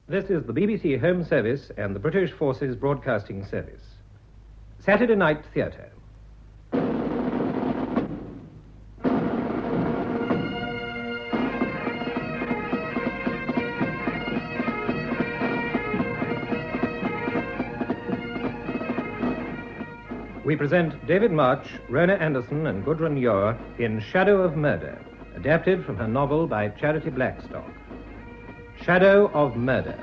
This is the BBC Home Service and the British Forces Broadcasting Service. Saturday Night Theatre. We present David March, Rona Anderson, and Gudrun Ure in Shadow of Murder, adapted from her novel by Charity Blackstock. Shadow of Murder.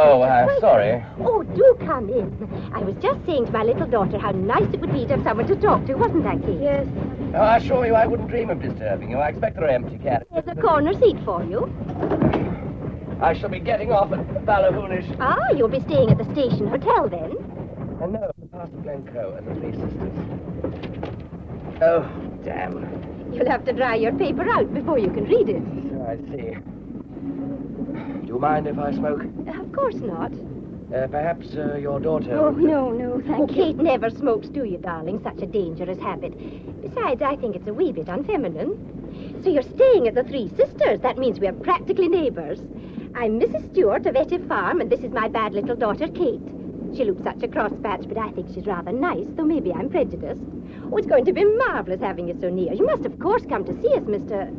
Oh, sorry. Oh, do come in. I was just saying to my little daughter how nice it would be to have someone to talk to, wasn't I, Kate? Yes. Oh, I assure you I wouldn't dream of disturbing you. I expect there are empty cabins. There's a corner seat for you. I shall be getting off at Ballahoolish. Ah, you'll be staying at the station hotel then? No, past Glencoe and the Three Sisters. Oh, damn. You'll have to dry your paper out before you can read it. Oh, I see. Do you mind if I smoke? Of course not. Perhaps your daughter... Oh, no, thank you. Kate never smokes, do you, darling? Such a dangerous habit. Besides, I think it's a wee bit unfeminine. So you're staying at the Three Sisters. That means we're practically neighbours. I'm Mrs. Stewart of Ettive Farm, and this is my bad little daughter, Kate. She looks such a cross-patch, but I think she's rather nice, though maybe I'm prejudiced. Oh, it's going to be marvellous having you so near. You must, of course, come to see us, Mr...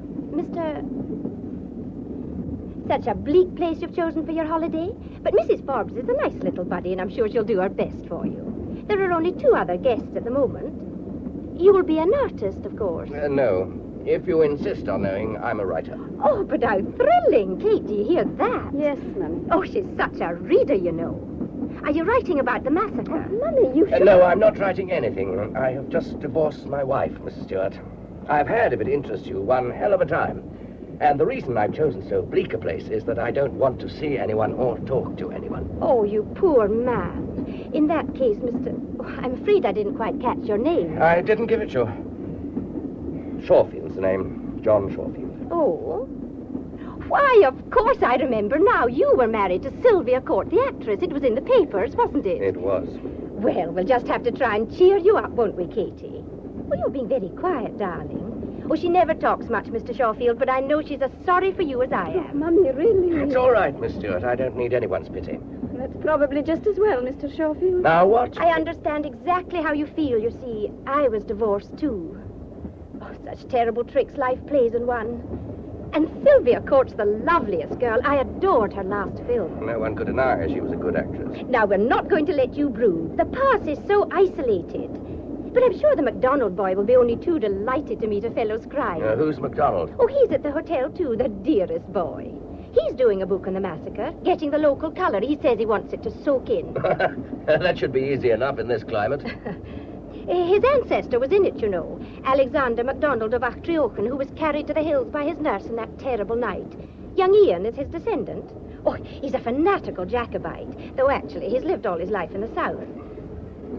Such a bleak place you've chosen for your holiday. But Mrs. Forbes is a nice little buddy, and I'm sure she'll do her best for you. There are only 2 other guests at the moment. You'll be an artist, of course. No. If you insist on knowing, I'm a writer. Oh, but how thrilling. Kate, do you hear that? Yes, Mummy. Oh, she's such a reader, you know. Are you writing about the massacre? Mummy, you should... No, I'm not writing anything. I have just divorced my wife, Mrs. Stewart. I've had, if it interests you, one hell of a time. And the reason I've chosen so bleak a place is that I don't want to see anyone or talk to anyone. Oh, you poor man. In that case, Mr... Oh, I'm afraid I didn't quite catch your name. I didn't give it you. Shawfield's the name. John Shawfield. Oh? Why, of course I remember now. You were married to Sylvia Court, the actress. It was in the papers, wasn't it? It was. Well, we'll just have to try and cheer you up, won't we, Katie? Well, you're being very quiet, darling. Oh, she never talks much, Mr. Shawfield, but I know she's as sorry for you as I am. Oh, Mummy, really? It's all right, Miss Stewart. I don't need anyone's pity. That's probably just as well, Mr. Shawfield. Now, what? I understand exactly how you feel. You see, I was divorced, too. Oh, such terrible tricks life plays in one. And Sylvia Court's the loveliest girl. I adored her last film. No one could deny she was a good actress. Now, we're not going to let you brood. The past is so isolated. But I'm sure the MacDonald boy will be only too delighted to meet a fellow scribe. Who's MacDonald? Oh, he's at the hotel, too, the dearest boy. He's doing a book on the massacre, getting the local colour. He says he wants it to soak in. That should be easy enough in this climate. His ancestor was in it, you know. Alexander MacDonald of Achtriochen, who was carried to the hills by his nurse in that terrible night. Young Ian is his descendant. Oh, he's a fanatical Jacobite, though actually he's lived all his life in the south.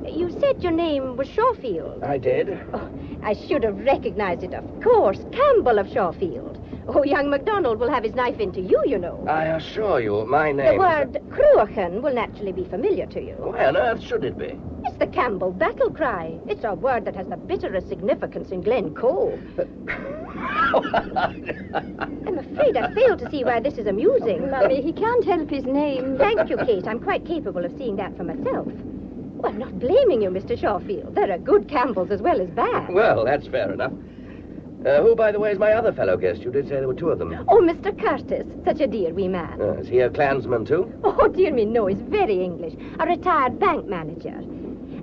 You said your name was Shawfield. I did. Oh, I should have recognized it, of course. Campbell of Shawfield. Oh, young MacDonald will have his knife into you, you know. I assure you, my name... The word Cruachan will naturally be familiar to you. Why on earth should it be? It's the Campbell battle cry. It's a word that has the bitterest significance in Glencoe. I'm afraid I fail to see why this is amusing. Mummy, he can't help his name. Thank you, Kate. I'm quite capable of seeing that for myself. Oh, I'm not blaming you, Mr. Shawfield. There are good Campbells as well as bad. Well, that's fair enough. Who, by the way, is my other fellow guest? You did say there were 2 of them. Oh, Mr. Curtis. Such a dear wee man. Is he a clansman, too? Oh, dear me, no. He's very English. A retired bank manager.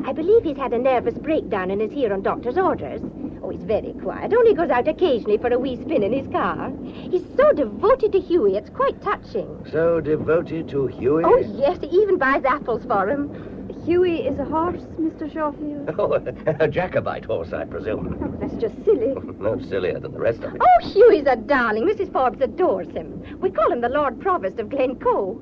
I believe he's had a nervous breakdown and is here on doctor's orders. Oh, he's very quiet. Only goes out occasionally for a wee spin in his car. He's so devoted to Hughie, it's quite touching. So devoted to Hughie? Oh, yes. He even buys apples for him. Hughie is a horse, Mr. Shawfield. Oh, a Jacobite horse, I presume. Oh, that's just silly. No sillier than the rest of it. Oh, Hughie's a darling. Mrs. Forbes adores him. We call him the Lord Provost of Glencoe.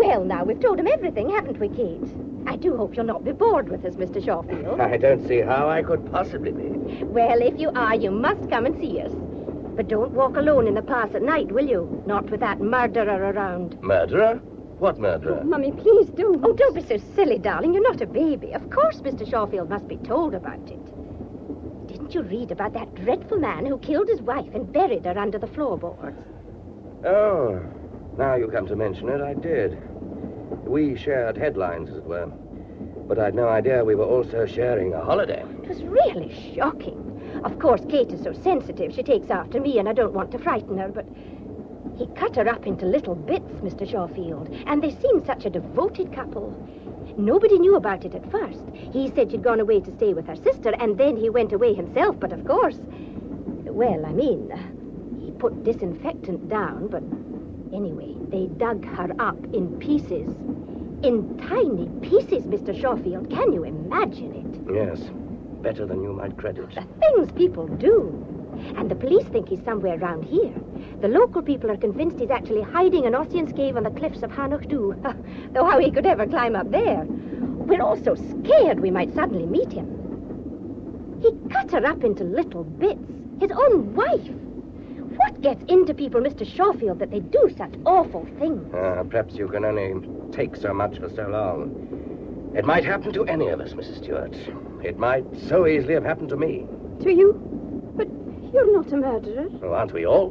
Well, now, we've told him everything, haven't we, Kate? I do hope you'll not be bored with us, Mr. Shawfield. I don't see how I could possibly be. Well, if you are, you must come and see us. But don't walk alone in the pass at night, will you? Not with that murderer around. Murderer? What murderer? Oh, Mummy, please don't. Oh, don't be so silly, darling. You're not a baby. Of course Mr. Shawfield must be told about it. Didn't you read about that dreadful man who killed his wife and buried her under the floorboards? Oh, now you come to mention it, I did. We shared headlines, as it were. But I'd no idea we were also sharing a holiday. It was really shocking. Of course, Kate is so sensitive. She takes after me, and I don't want to frighten her, but he cut her up into little bits, Mr. Shawfield, and they seemed such a devoted couple. Nobody knew about it at first. He said she'd gone away to stay with her sister, and then he went away himself, but of course... Well, I mean, he put disinfectant down, but anyway, they dug her up in pieces. In tiny pieces, Mr. Shawfield. Can you imagine it? Yes, better than you might credit. The things people do. And the police think he's somewhere around here. The local people are convinced he's actually hiding in Ossian's cave on the cliffs of Hanochdu. Though how he could ever climb up there. We're all so scared we might suddenly meet him. He cut her up into little bits. His own wife. What gets into people, Mr. Shawfield, that they do such awful things? Perhaps you can only take so much for so long. It might happen to any of us, Mrs. Stewart. It might so easily have happened to me. To you? But you're not a murderer. Oh, aren't we all?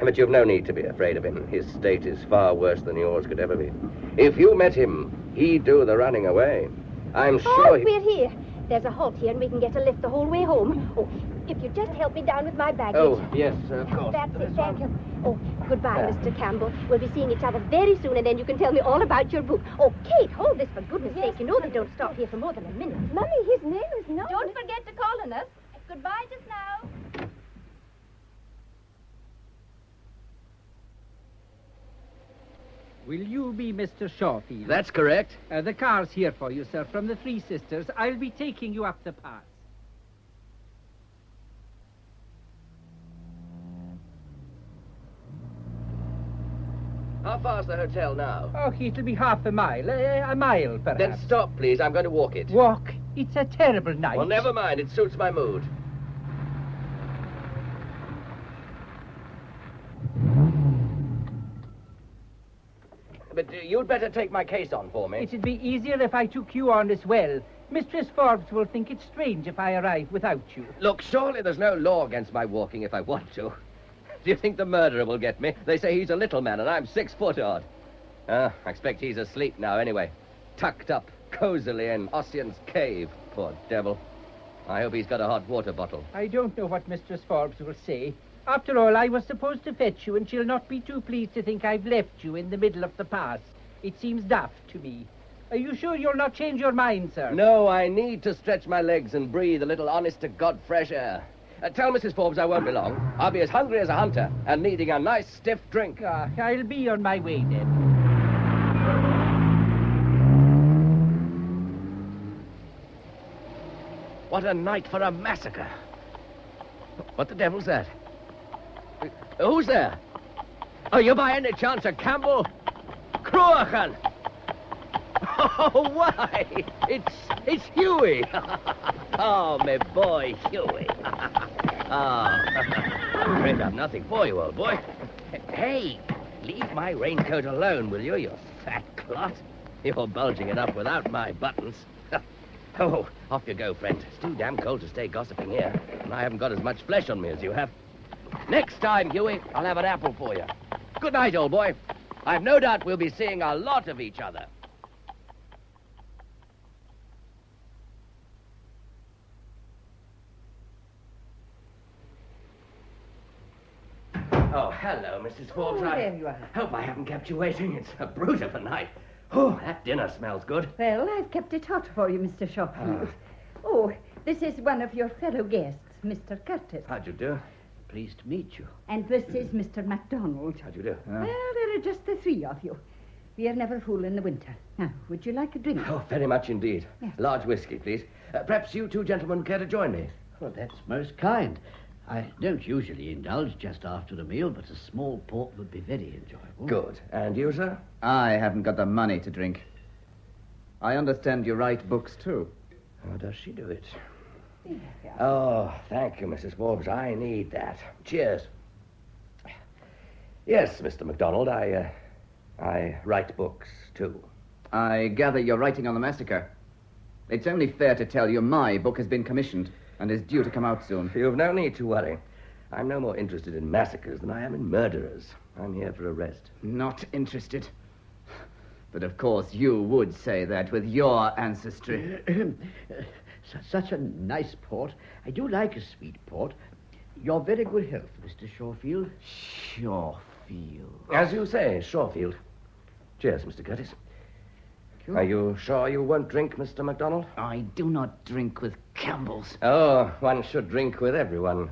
But you've no need to be afraid of him. His state is far worse than yours could ever be. If you met him, he'd do the running away. I'm sure we're here. There's a halt here and we can get a lift the whole way home. Oh, if you just help me down with my baggage. Oh, yes, of course. That's it, thank you. Oh, goodbye, Mr. Campbell. We'll be seeing each other very soon, and then you can tell me all about your book. Oh, Kate, hold this for goodness sake. You know they don't stop here for more than a minute. Mummy, his name is not... Don't forget to call on us. Goodbye just now. Will you be Mr. Shawfield? That's correct. The car's here for you, sir, from the Three Sisters. I'll be taking you up the pass. How far's the hotel now? Oh, it'll be half a mile. A mile, perhaps. Then stop, please. I'm going to walk it. Walk? It's a terrible night. Well, never mind. It suits my mood. But you'd better take my case on for me. It'd be easier if I took you on as well. Mistress Forbes will think it strange if I arrive without you. Look, surely there's no law against my walking if I want to. Do you think the murderer will get me? They say he's a little man and I'm 6 foot odd. I expect he's asleep now anyway. Tucked up cozily in Ossian's cave. Poor devil. I hope he's got a hot water bottle. I don't know what Mistress Forbes will say. After all, I was supposed to fetch you, and she'll not be too pleased to think I've left you in the middle of the pass. It seems daft to me. Are you sure you'll not change your mind, sir? No, I need to stretch my legs and breathe a little honest-to-God fresh air. Tell Mrs. Forbes I won't be long. I'll be as hungry as a hunter and needing a nice stiff drink. I'll be on my way then. What a night for a massacre. What the devil's that? Who's there? Are you by any chance a Campbell? Cruachan! Oh, why? It's Huey. Oh, my boy, Huey. I'm afraid I've nothing for you, old boy. Hey, leave my raincoat alone, will you fat clot? You're bulging enough without my buttons. Oh, off you go, friend. It's too damn cold to stay gossiping here, and I haven't got as much flesh on me as you have. Next time, Huey, I'll have an apple for you. Good night, old boy. I've no doubt we'll be seeing a lot of each other. Oh, hello, Mrs. Forbes. There you are. Hope I haven't kept you waiting. It's a brute of a night. Oh, that dinner smells good. Well, I've kept it hot for you, Mr. Shawfield. Oh, this is one of your fellow guests, Mr. Curtis. How'd you do? Pleased to meet you. And this is Mr. MacDonald. How'd you do? Well, there are just the three of you. We are never full in the winter. Now, would you like a drink? Oh, very much indeed. Yes. Large whiskey, please. Perhaps you two gentlemen care to join me? Well, that's most kind. I don't usually indulge just after a meal, but a small port would be very enjoyable. Good. And you, sir? I haven't got the money to drink. I understand you write books, too. How does she do it? Oh, thank you, Mrs. Forbes. I need that. Cheers. Yes, Mr. MacDonald, I write books, too. I gather you're writing on the massacre. It's only fair to tell you my book has been commissioned and is due to come out soon. You've no need to worry. I'm no more interested in massacres than I am in murderers. I'm here for a rest. Not interested. But of course you would say that with your ancestry. Such a nice port. I do like a sweet port. Your very good health, Mr. Shorefield. Shorefield. As you say, Shorefield. Cheers, Mr. Curtis. Are you sure you won't drink, Mr. MacDonald? I do not drink with Campbells. Oh, one should drink with everyone,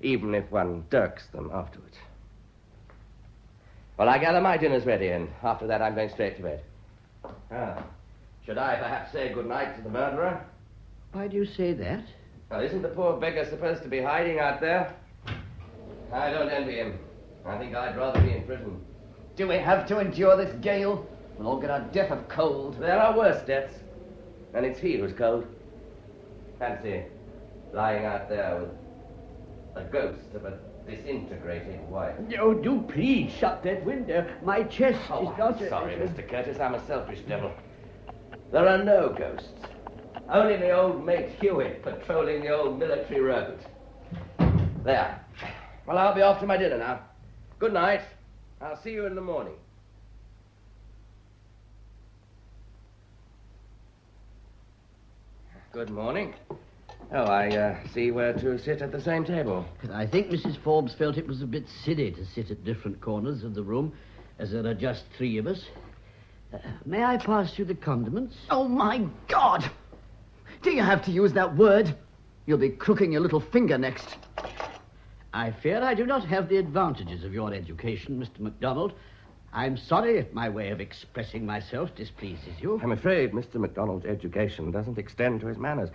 even if one dirks them afterwards. Well, I gather my dinner's ready, and after that I'm going straight to bed. Should I perhaps say good night to the murderer? Why do you say that? Well, isn't the poor beggar supposed to be hiding out there? I don't envy him. I think I'd rather be in prison. Do we have to endure this gale? We'll all get our death of cold. There are worse deaths, and it's he who's cold. Fancy lying out there with a ghost of a disintegrated wife. Oh, do please shut that window. My chest is not... Sorry, Mr. Curtis, I'm a selfish devil. There are no ghosts. Only the old mate Hewitt patrolling the old military road. There. Well, I'll be off to my dinner now. Good night. I'll see you in the morning. Good morning. Oh, I see we're to sit at the same table. I think Mrs. Forbes felt it was a bit silly to sit at different corners of the room, as there are just three of us. May I pass you the condiments? Oh, my God! Do you have to use that word? You'll be crooking your little finger next. I fear I do not have the advantages of your education, Mr. MacDonald. I'm sorry if my way of expressing myself displeases you. I'm afraid Mr. MacDonald's education doesn't extend to his manners.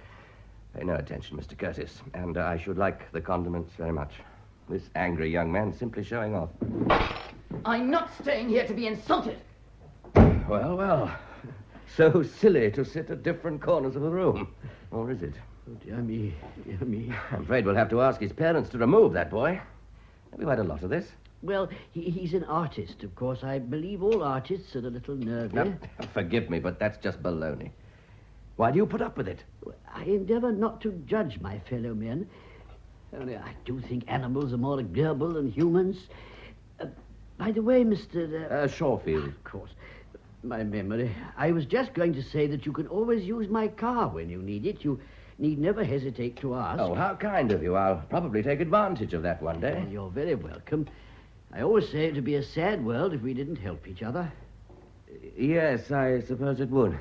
Pay no attention, Mr. Curtis, and I should like the condiments very much. This angry young man's simply showing off. I'm not staying here to be insulted. Well, well. So silly to sit at different corners of the room. Or is it? Oh, dear me, dear me. I'm afraid we'll have to ask his parents to remove that boy. Have you had a lot of this? Well, he's an artist, of course. I believe all artists are a little nervy. Now, forgive me, but that's just baloney. Why do you put up with it? I endeavor not to judge my fellow men. Only I do think animals are more agreeable than humans. By the way, Mr. Shorefield. Of course. My memory. I was just going to say that you can always use my car when you need it. You need never hesitate to ask. Oh, how kind of you. I'll probably take advantage of that one day. Well, you're very welcome. I always say it would be a sad world if we didn't help each other. Yes, I suppose it would.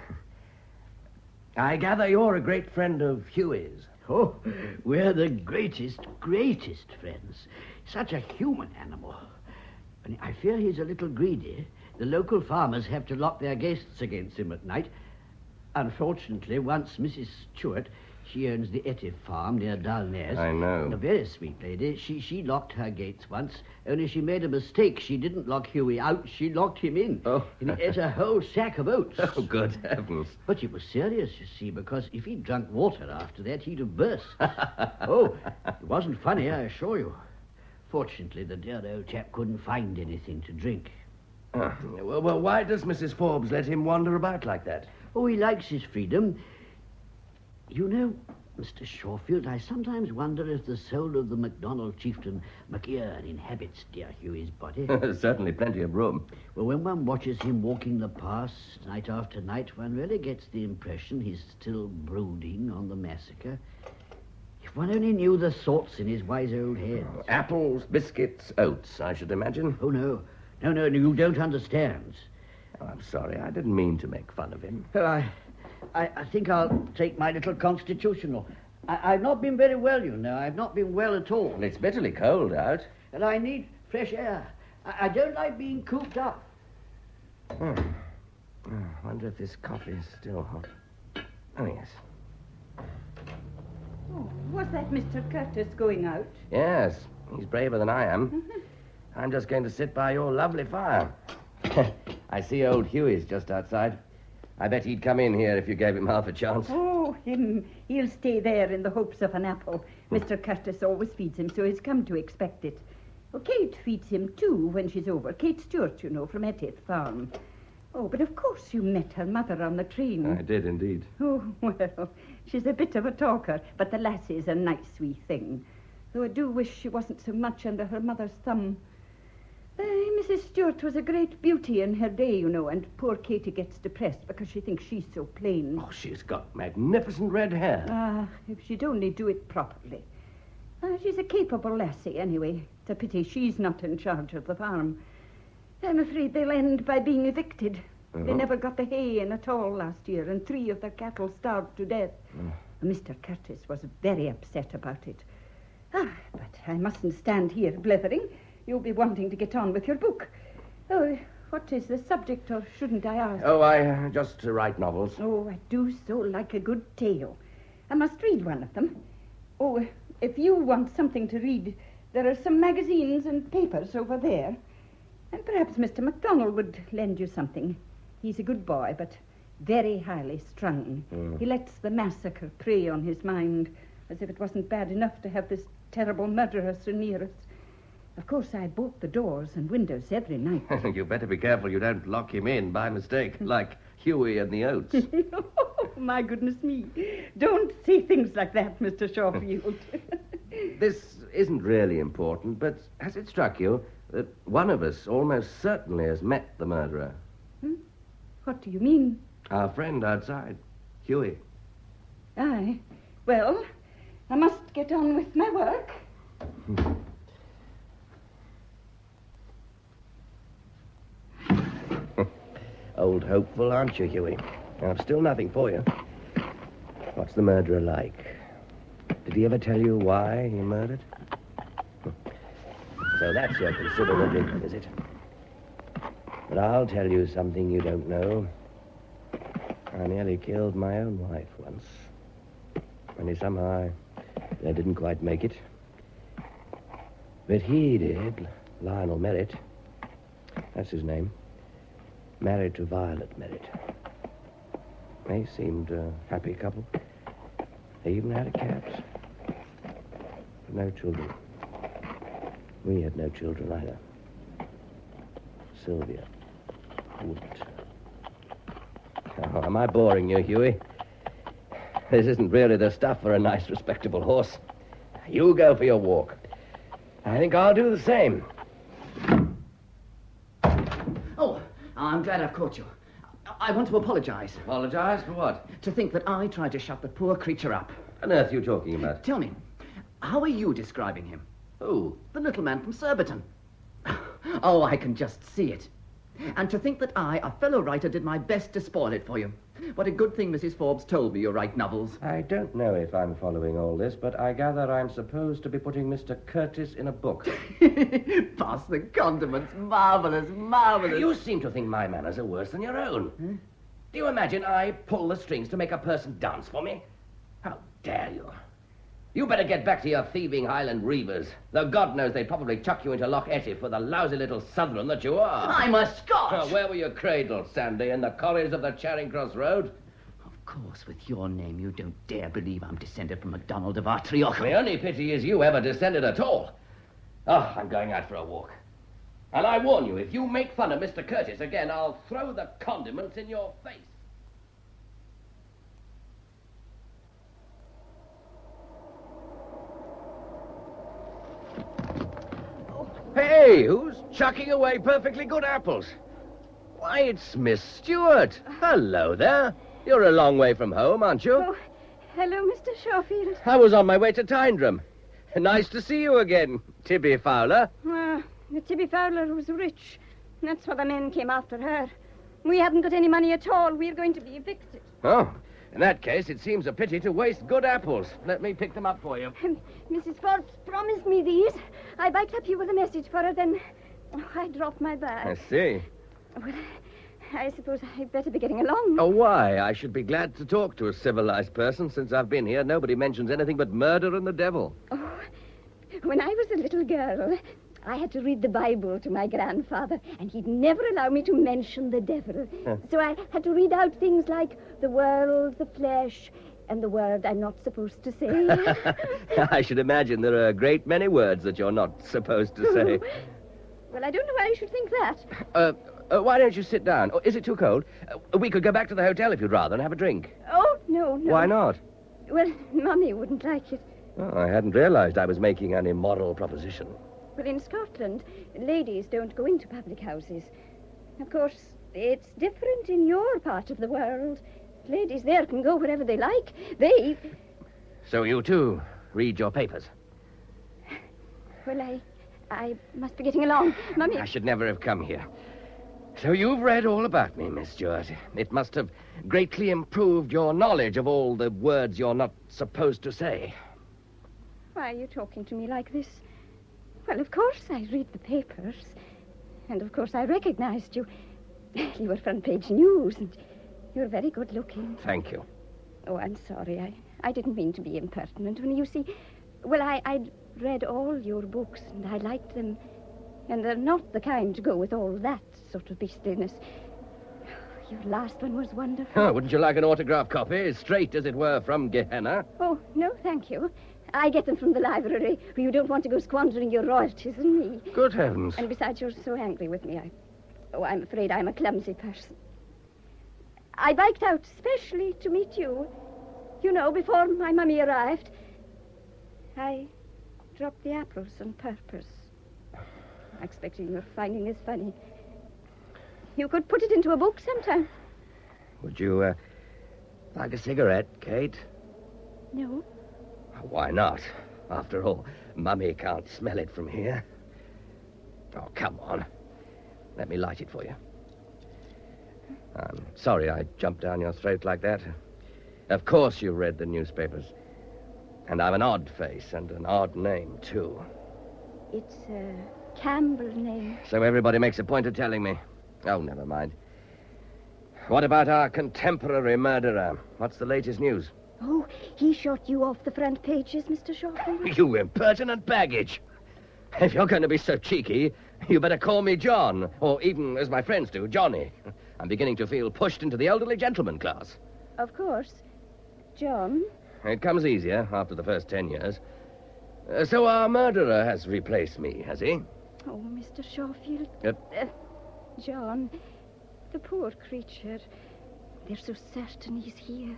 I gather you're a great friend of Huey's. Oh, we're the greatest friends. Such a human animal. And I fear he's a little greedy. The local farmers have to lock their guests against him at night. Unfortunately, once Mrs. Stewart, she owns the Etty farm near Dalnes. I know. A very sweet lady. She locked her gates once, only she made a mistake. She didn't lock Huey out, she locked him in. Oh. And he ate a whole sack of oats. Oh, good heavens. But it was serious, you see, because if he'd drunk water after that, he'd have burst. Oh, it wasn't funny, I assure you. Fortunately, the dear old chap couldn't find anything to drink. Well, why does Mrs. Forbes let him wander about like that? Oh, he likes his freedom. You know, Mr. Shorefield, I sometimes wonder if the soul of the MacDonald chieftain MacEwan inhabits dear Huey's body. Certainly plenty of room. Well, when one watches him walking the pass night after night, one really gets the impression he's still brooding on the massacre. If one only knew the thoughts in his wise old head. Apples, biscuits, oats, I should imagine. Oh, no. No, you don't understand. Oh, I'm sorry. I didn't mean to make fun of him. Well, I think I'll take my little constitutional. I've not been very well, you know. I've not been well at all. Well, it's bitterly cold out. And I need fresh air. I don't like being cooped up. I wonder if this coffee is still hot. Oh, yes. Oh, was that Mr. Curtis going out? Yes, he's braver than I am. I'm just going to sit by your lovely fire. I see old Huey's just outside. I bet he'd come in here if you gave him half a chance. Oh, him. He'll stay there in the hopes of an apple. Mr. Curtis always feeds him, so he's come to expect it. Oh, Kate feeds him, too, when she's over. Kate Stewart, you know, from Etith Farm. Oh, but of course you met her mother on the train. I did, indeed. Oh, well, she's a bit of a talker, but the lassie's a nice wee thing. Though I do wish she wasn't so much under her mother's thumb. Mrs. Stewart was a great beauty in her day, you know, and poor Katie gets depressed because she thinks she's so plain. Oh, she's got magnificent red hair. Ah, if she'd only do it properly. She's a capable lassie, anyway. It's a pity she's not in charge of the farm. I'm afraid they'll end by being evicted. Uh-huh. They never got the hay in at all last year, and 3 of their cattle starved to death. Mr. Curtis was very upset about it. But I mustn't stand here blethering. You'll be wanting to get on with your book. Oh, what is the subject, or shouldn't I ask? Oh, I just write novels. Oh, I do so like a good tale. I must read one of them. Oh, if you want something to read, there are some magazines and papers over there. And perhaps Mr. MacDonald would lend you something. He's a good boy, but very highly strung. He lets the massacre prey on his mind, as if it wasn't bad enough to have this terrible murderer so near us. Of course, I bolt the doors and windows every night. You better be careful you don't lock him in by mistake, like Huey and the Oats. Oh, my goodness me. Don't say things like that, Mr. Shawfield. This isn't really important, but has it struck you that one of us almost certainly has met the murderer? What do you mean? Our friend outside, Huey. Aye. Well, I must get on with my work. Old hopeful, aren't you, Huey? I've still nothing for you. What's the murderer like? Did he ever tell you why he murdered? So that's your considerable ignorance, is it? But I'll tell you something you don't know. I nearly killed my own wife once. Only somehow I didn't quite make it. But he did. Lionel Merritt. That's his name. Married to Violet Merritt. They seemed a happy couple. They even had a cat. But no children. We had no children either. Sylvia wouldn't. Oh, am I boring you, Huey? This isn't really the stuff for a nice, respectable horse. You go for your walk. I think I'll do the same. Oh, I'm glad I've caught you. I want to apologize. Apologize for what? To think that I tried to shut the poor creature up. What on earth are you talking about? Tell me, how are you describing him? Who? The little man from Surbiton. Oh, I can just see it. And to think that I, a fellow writer, did my best to spoil it for you. What a good thing Mrs. Forbes told me you write novels. I don't know if I'm following all this, but I gather I'm supposed to be putting Mr. Curtis in a book. Pass the condiments. Marvelous, marvelous. You seem to think my manners are worse than your own. Do you imagine I pull the strings to make a person dance for me? How dare you? You better get back to your thieving Highland reavers. Though God knows they'd probably chuck you into Loch Etty for the lousy little Southron that you are. I'm a Scot! Where were you cradled, Sandy? In the collies of the Charing Cross Road? Of course, with your name, you don't dare believe I'm descended from MacDonald of Artrioch. The only pity is you ever descended at all. Oh, I'm going out for a walk. And I warn you, if you make fun of Mr. Curtis again, I'll throw the condiments in your face. Hey, who's chucking away perfectly good apples? Why, it's Miss Stewart. Hello there. You're a long way from home, aren't you? Oh, hello, Mr. Shawfield. I was on my way to Tyndrum. Nice to see you again, Tibby Fowler. Tibby Fowler was rich. That's why the men came after her. We haven't got any money at all. We're going to be evicted. Oh, in that case, it seems a pity to waste good apples. Let me pick them up for you. Mrs. Forbes promised me these. I biked up here with a message for her, then I dropped my bag. I see. Well, I suppose I'd better be getting along. Oh, why? I should be glad to talk to a civilized person. Since I've been here, nobody mentions anything but murder and the devil. Oh, when I was a little girl, I had to read the Bible to my grandfather, and he'd never allow me to mention the devil. So I had to read out things like the world, the flesh, and the word I'm not supposed to say. I should imagine there are a great many words that you're not supposed to say. Well, I don't know why you should think that. Why don't you sit down? Oh, is it too cold? We could go back to the hotel if you'd rather and have a drink. Oh, no. Why not? Well, Mummy wouldn't like it. Oh, I hadn't realized I was making an immoral proposition. Well, in Scotland, ladies don't go into public houses. Of course, it's different in your part of the world. Ladies there can go wherever they like. So you, too, read your papers? Well, I must be getting along. Mummy... I should never have come here. So you've read all about me, Miss Stewart. It must have greatly improved your knowledge of all the words you're not supposed to say. Why are you talking to me like this? Well, of course I read the papers. And of course I recognized you. You were front page news, and you're very good looking. Thank you. Oh, I'm sorry. I didn't mean to be impertinent. When you see... Well, I'd read all your books, and I liked them. And they're not the kind to go with all that sort of beastliness. Your last one was wonderful. Oh, wouldn't you like an autograph copy, straight, as it were, from Gehenna? Oh, no, thank you. I get them from the library, where you don't want to go squandering your royalties on me. Good heavens. And besides, you're so angry with me. I'm afraid I'm a clumsy person. I biked out specially to meet you. You know, before my mummy arrived. I dropped the apples on purpose. Expecting you're finding this funny. You could put it into a book sometime. Would you, like a cigarette, Kate? No. Why not? After all, Mummy can't smell it from here. Oh, come on. Let me light it for you. I'm sorry I jumped down your throat like that. Of course you read the newspapers. And I've an odd face and an odd name, too. It's a Campbell name. So everybody makes a point of telling me. Oh, never mind. What about our contemporary murderer? What's the latest news? Oh, he shot you off the front pages, Mr. Shawfield. You impertinent baggage. If you're going to be so cheeky, you better call me John, or even, as my friends do, Johnny. I'm beginning to feel pushed into the elderly gentleman class. Of course. John? It comes easier after the first 10 years. So our murderer has replaced me, has he? Oh, Mr. Shawfield. John, the poor creature. They're so certain he's here.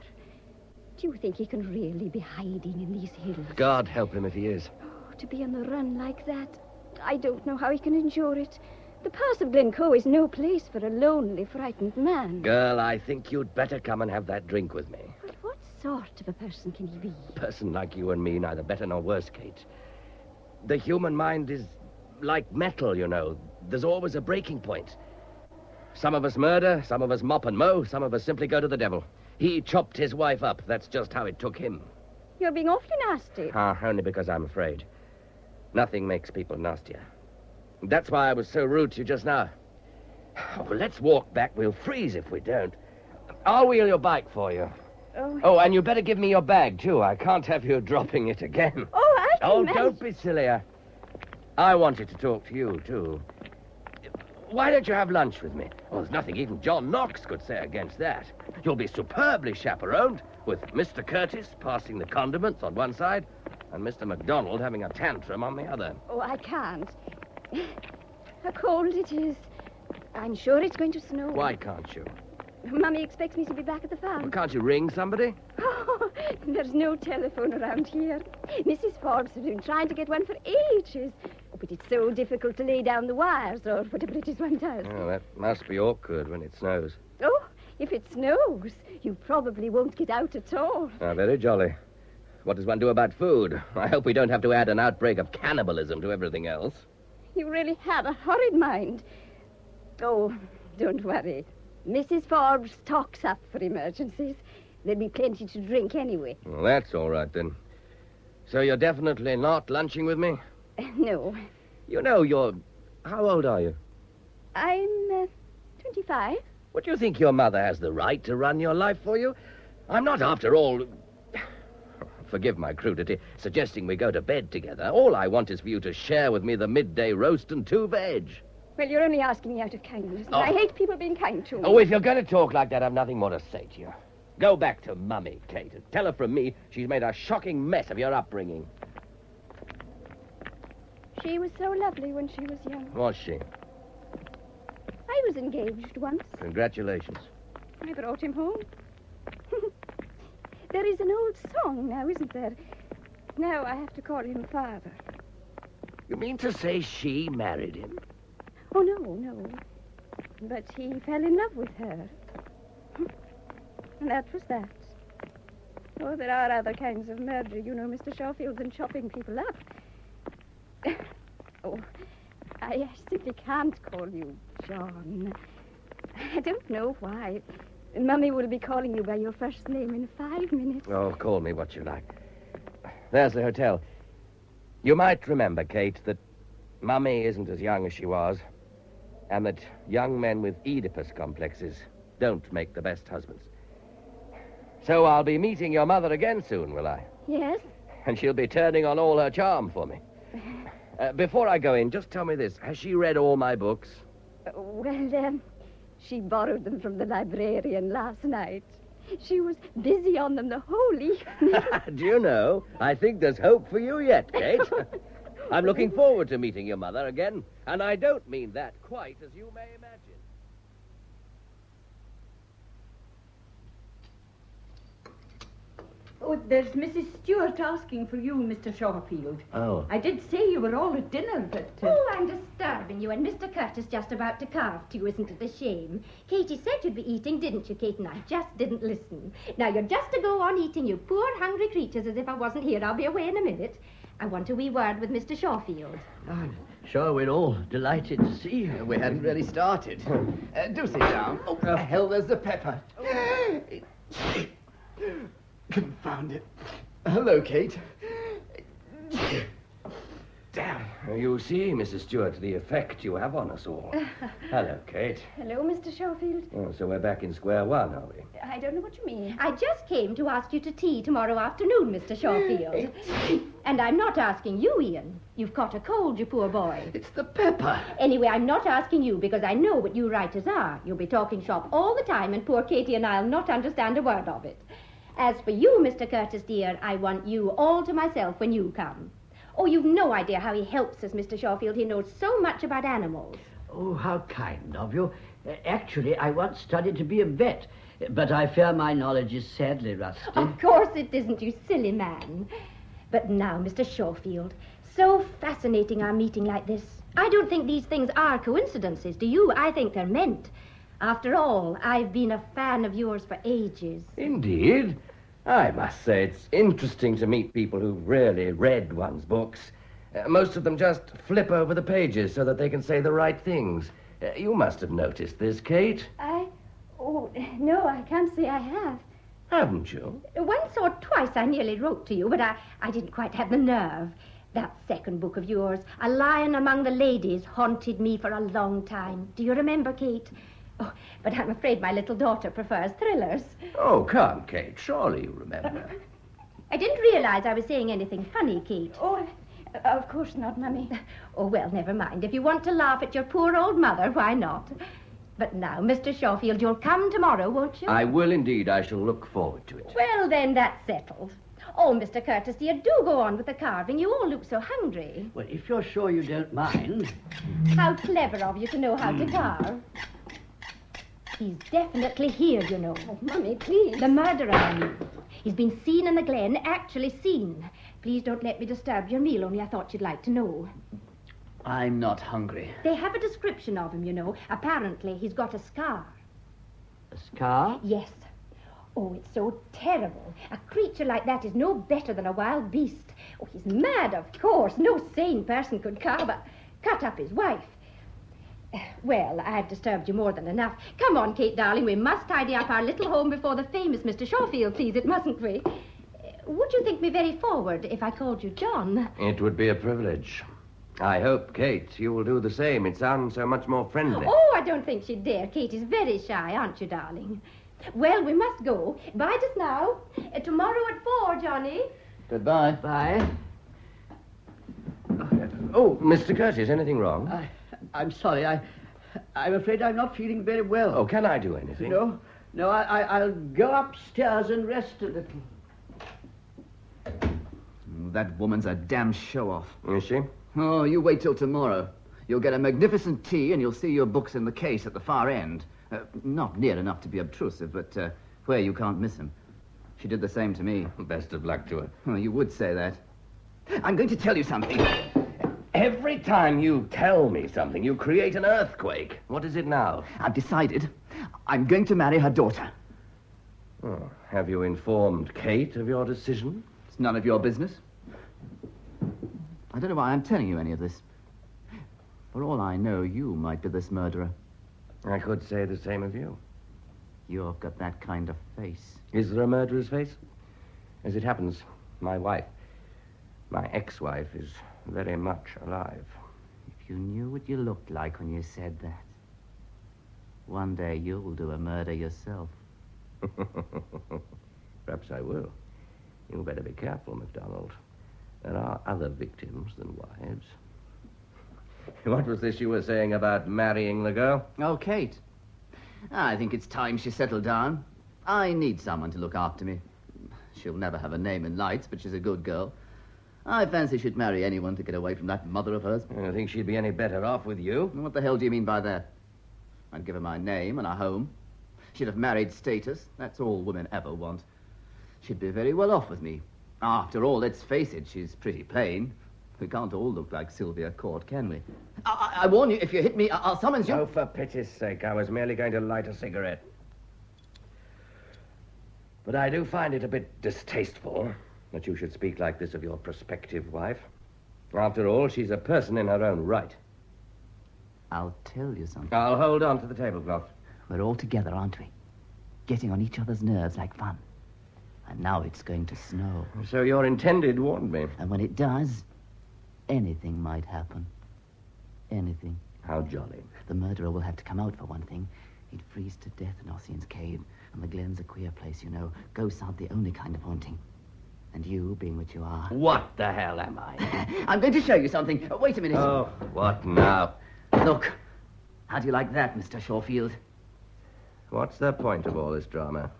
Do you think he can really be hiding in these hills? God help him if he is. Oh, to be on the run like that. I don't know how he can endure it. The pass of Glencoe is no place for a lonely, frightened man. Girl, I think you'd better come and have that drink with me. But what sort of a person can he be? A person like you and me, neither better nor worse, Kate. The human mind is like metal, you know. There's always a breaking point. Some of us murder, some of us mop and mow, some of us simply go to the devil. He chopped his wife up. That's just how it took him. You're being awfully nasty. Only because I'm afraid. Nothing makes people nastier. That's why I was so rude to you just now. Oh, let's walk back. We'll freeze if we don't. I'll wheel your bike for you. Oh, and you better give me your bag, too. I can't have you dropping it again. Oh, I can manage. Don't be silly. I wanted to talk to you, too. Why don't you have lunch with me? Well, there's nothing even John Knox could say against that. You'll be superbly chaperoned, with Mr. Curtis passing the condiments on one side and Mr. MacDonald having a tantrum on the other. Oh, I can't. How cold it is. I'm sure it's going to snow. Why can't you? Mummy expects me to be back at the farm. Well, can't you ring somebody? Oh, there's no telephone around here. Mrs. Forbes has been trying to get one for ages. But it's so difficult to lay down the wires, or whatever it is one does. Oh, that must be awkward when it snows. Oh, if it snows, you probably won't get out at all. Very jolly. What does one do about food? I hope we don't have to add an outbreak of cannibalism to everything else. You really have a horrid mind. Oh, don't worry. Mrs. Forbes stocks up for emergencies. There'll be plenty to drink anyway. Well, that's all right, then. So you're definitely not lunching with me? No. You know, how old are you? I'm 25. What, do you think your mother has the right to run your life for you? I'm not, after all... forgive my crudity, suggesting we go to bed together. All I want is for you to share with me the midday roast and 2 veg. Well, you're only asking me out of kindness. Oh. I hate people being kind to me. Oh, if you're going to talk like that, I've nothing more to say to you. Go back to Mummy, Kate, and tell her from me she's made a shocking mess of your upbringing. She was so lovely when she was young. Was she? I was engaged once. Congratulations. I brought him home. There is an old song now, isn't there? Now I have to call him father. You mean to say she married him? Oh, no. But he fell in love with her. And that was that. Oh, there are other kinds of murder, you know, Mr. Shawfield, than chopping people up. Oh, I simply can't call you John. I don't know why. Mummy will be calling you by your first name in 5 minutes. Oh, call me what you like. There's the hotel. You might remember, Kate, that Mummy isn't as young as she was, and that young men with Oedipus complexes don't make the best husbands. So I'll be meeting your mother again soon, will I? Yes? And she'll be turning on all her charm for me. Before I go in, just tell me this. Has she read all my books? Well, she borrowed them from the librarian last night. She was busy on them the whole evening. Do you know, I think there's hope for you yet, Kate. I'm looking forward to meeting your mother again, and I don't mean that quite as you may imagine. Oh, there's Mrs. Stewart asking for you, Mr. Shawfield. Oh. I did say you were all at dinner, but... Oh, I'm disturbing you, and Mr. Curtis just about to carve to you, isn't it a shame? Katie said you'd be eating, didn't you, Kate? And I just didn't listen. Now, you're just to go on eating, you poor hungry creatures, as if I wasn't here. I'll be away in a minute. I want a wee word with Mr. Shawfield. I'm sure we're all delighted to see you. We hadn't really started. Do sit down. Oh, hell, there's the pepper. Confound it. Hello, Kate. Damn. You see, Mrs. Stewart, the effect you have on us all. Hello, Kate. Hello, Mr. Shawfield. Oh, so we're back in square one, are we? I don't know what you mean. I just came to ask you to tea tomorrow afternoon, Mr. Shawfield. And I'm not asking you, Ian. You've caught a cold, you poor boy. It's the pepper. Anyway, I'm not asking you because I know what you writers are. You'll be talking shop all the time, and poor Katie and I'll not understand a word of it. As for you, Mr. Curtis, dear, I want you all to myself when you come. Oh, you've no idea how he helps us, Mr. Shawfield. He knows so much about animals. Oh, how kind of you. Actually, I once studied to be a vet, but I fear my knowledge is sadly rusty. Of course it isn't, you silly man. But now, Mr. Shawfield, so fascinating our meeting like this. I don't think these things are coincidences, do you? I think they're meant. After all, I've been a fan of yours for ages. Indeed. I must say it's interesting to meet people who've really read one's books. Most of them just flip over the pages so that they can say the right things. You must have noticed this, Kate. Oh, no, I can't say I have. Haven't you? Once or twice I nearly wrote to you, but I didn't quite have the nerve. That second book of yours, A Lion Among the Ladies, haunted me for a long time. Do you remember, Kate? Oh, but I'm afraid my little daughter prefers thrillers. Oh, come, Kate. Surely you remember. I didn't realize I was saying anything funny, Kate. Oh, of course not, Mummy. Oh, well, never mind. If you want to laugh at your poor old mother, why not? But now, Mr. Shawfield, you'll come tomorrow, won't you? I will indeed. I shall look forward to it. Well, then, that's settled. Oh, Mr. Curtis, dear, do go on with the carving. You all look so hungry. Well, if you're sure you don't mind. How clever of you to know how to carve. He's definitely here, you know. Oh, Mummy, please. The murderer, I mean. He's been seen in the glen, actually seen. Please don't let me disturb your meal, only I thought you'd like to know. I'm not hungry. They have a description of him, you know. Apparently, he's got a scar. A scar? Yes. Oh, it's so terrible. A creature like that is no better than a wild beast. Oh, he's mad, of course. No sane person could cut up his wife. Well, I've disturbed you more than enough. Come on, Kate, darling. We must tidy up our little home before the famous Mr. Shawfield sees it, mustn't we? Would you think me very forward if I called you John? It would be a privilege. I hope, Kate, you will do the same. It sounds so much more friendly. Oh, I don't think she'd dare. Kate is very shy, aren't you, darling? Well, we must go. Bye just now. Tomorrow at 4, Johnny. Goodbye. Bye. Oh, Mr. Curtis, anything wrong? I'm sorry. I'm afraid I'm not feeling very well. Oh, can I do anything? No, I'll go upstairs and rest a little. That woman's a damn show-off. Is she? Oh, you wait till tomorrow. You'll get a magnificent tea and you'll see your books in the case at the far end. Not near enough to be obtrusive, but where you can't miss him. She did the same to me. Best of luck to her. Oh, you would say that. I'm going to tell you something. Every time you tell me something, you create an earthquake. What is it now? I've decided I'm going to marry her daughter. Oh, have you informed Kate of your decision? It's none of your business. I don't know why I'm telling you any of this. For all I know, you might be this murderer. I could say the same of you. You've got that kind of face. Is there a murderer's face? As it happens, my wife, my ex-wife, is very much alive. If you knew what you looked like when you said that, one day you'll do a murder yourself. Perhaps I will. You better be careful, MacDonald. There are other victims than wives. What was this you were saying about marrying the girl? Oh, Kate. I think it's time she settled down. I need someone to look after me. She'll never have a name in lights, but she's a good girl. I fancy she'd marry anyone to get away from that mother of hers. I don't think she'd be any better off with you. What the hell do you mean by that? I'd give her my name and a home. She'd have married status. That's all women ever want. She'd be very well off with me. After all, let's face it, she's pretty plain. We can't all look like Sylvia Court, can we? I warn you, if you hit me, I'll summons you. Oh, for pity's sake, I was merely going to light a cigarette. But I do find it a bit distasteful that you should speak like this of your prospective wife. After all, she's a person in her own right. I'll tell you something. I'll hold on to the tablecloth. We're all together, aren't we? Getting on each other's nerves like fun. And now it's going to snow. So your intended warned me. And when it does, anything might happen. Anything. How jolly. The murderer will have to come out for one thing. He'd freeze to death in Ossian's cave. And the glen's a queer place, you know. Ghosts aren't the only kind of haunting. And you, being what you are... What the hell am I? I'm going to show you something. Wait a minute. Oh, what now? Look. How do you like that, Mr. Shawfield? What's the point of all this drama?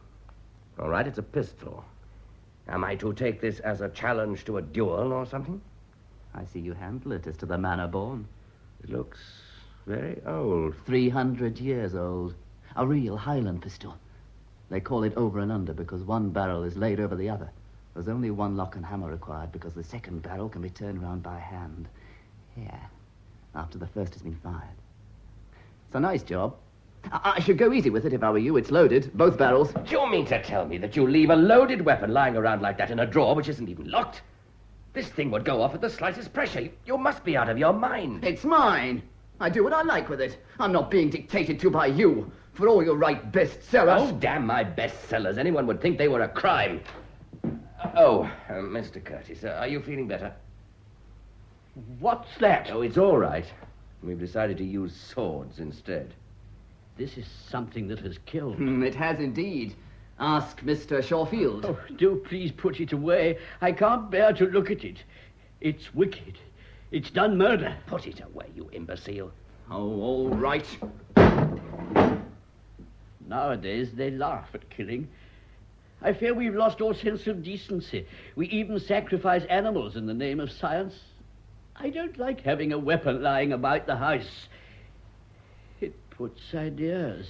All right, it's a pistol. Am I to take this as a challenge to a duel or something? I see you handle it as to the manner born. It looks very old. 300 years old. A real Highland pistol. They call it over and under because one barrel is laid over the other. There's only one lock and hammer required because the second barrel can be turned round by hand. Here, after the first has been fired. It's a nice job. I should go easy with it if I were you. It's loaded, both barrels. Do you mean to tell me that you leave a loaded weapon lying around like that in a drawer which isn't even locked? This thing would go off at the slightest pressure. You must be out of your mind. It's mine. I do what I like with it. I'm not being dictated to by you. For all you write bestsellers. Oh, damn my bestsellers. Anyone would think they were a crime. Mr. Curtis, are you feeling better? What's that? Oh, it's all right. We've decided to use swords instead. This is something that has killed. It has indeed. Ask Mr. Shawfield. Oh, do please put it away. I can't bear to look at it. It's wicked. It's done murder. Put it away, you imbecile. Oh, all right. Nowadays, they laugh at killing. I fear we've lost all sense of decency. We even sacrifice animals in the name of science. I don't like having a weapon lying about the house. It puts ideas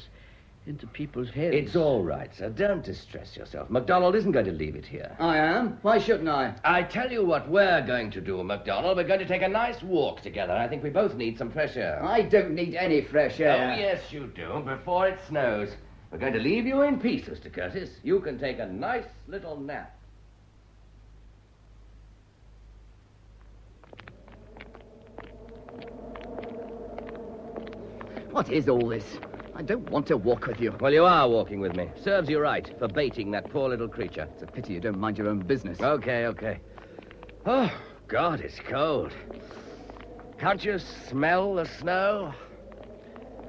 into people's heads. It's all right, sir. Don't distress yourself. MacDonald isn't going to leave it here. I am. Why shouldn't I? I tell you what we're going to do, MacDonald. We're going to take a nice walk together. I think we both need some fresh air. I don't need any fresh air. Oh, yes, you do, before it snows. We're going to leave you in peace, Mr. Curtis. You can take a nice little nap. What is all this? I don't want to walk with you. Well, you are walking with me. Serves you right for baiting that poor little creature. It's a pity you don't mind your own business. Okay. Oh, God, it's cold. Can't you smell the snow?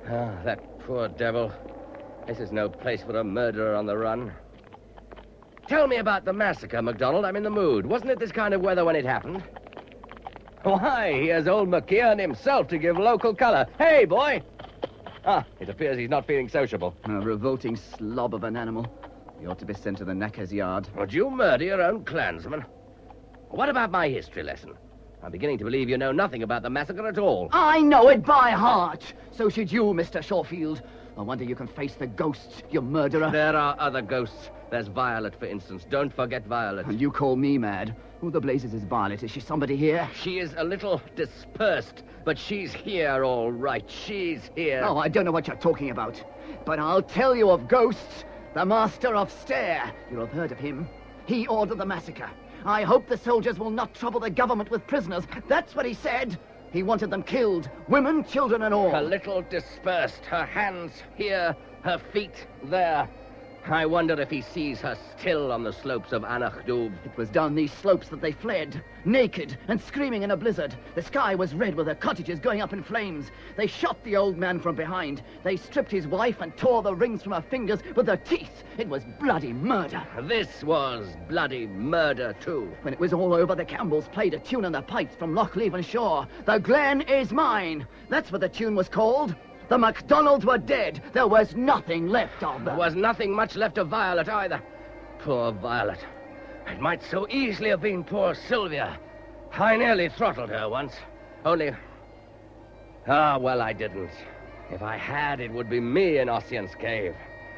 Ah, that poor devil. This is no place for a murderer on the run. Tell me about the massacre, MacDonald. I'm in the mood. Wasn't it this kind of weather when it happened? Why, here's old McKeon himself to give local colour. Hey, boy! Ah, it appears he's not feeling sociable. A revolting slob of an animal. He ought to be sent to the knacker's yard. Would you murder your own clansman? What about my history lesson? I'm beginning to believe you know nothing about the massacre at all. I know it by heart. So should you, Mr. Shawfield. I wonder you can face the ghosts, you murderer. There are other ghosts. There's Violet, for instance. Don't forget Violet. And you call me mad. Who the blazes is Violet? Is she somebody here? She is a little dispersed, but she's here all right. She's here. Oh, I don't know what you're talking about. But I'll tell you of ghosts. The Master of Stair. You'll have heard of him. He ordered the massacre. I hope the soldiers will not trouble the government with prisoners. That's what he said. He wanted them killed. Women, children, and all. A little dispersed. Her hands here, her feet there. I wonder if he sees her still on the slopes of Anachdub. It was down these slopes that they fled, naked and screaming in a blizzard. The sky was red with their cottages going up in flames. They shot the old man from behind. They stripped his wife and tore the rings from her fingers with their teeth. It was bloody murder. This was bloody murder, too. When it was all over, the Campbells played a tune on their pipes from Loch Leven shore. The Glen is mine. That's what the tune was called. The MacDonalds were dead. There was nothing left of them. There was nothing much left of Violet either. Poor Violet. It might so easily have been poor Sylvia. I nearly throttled her once. Only... well, I didn't. If I had, it would be me in Ossian's cave.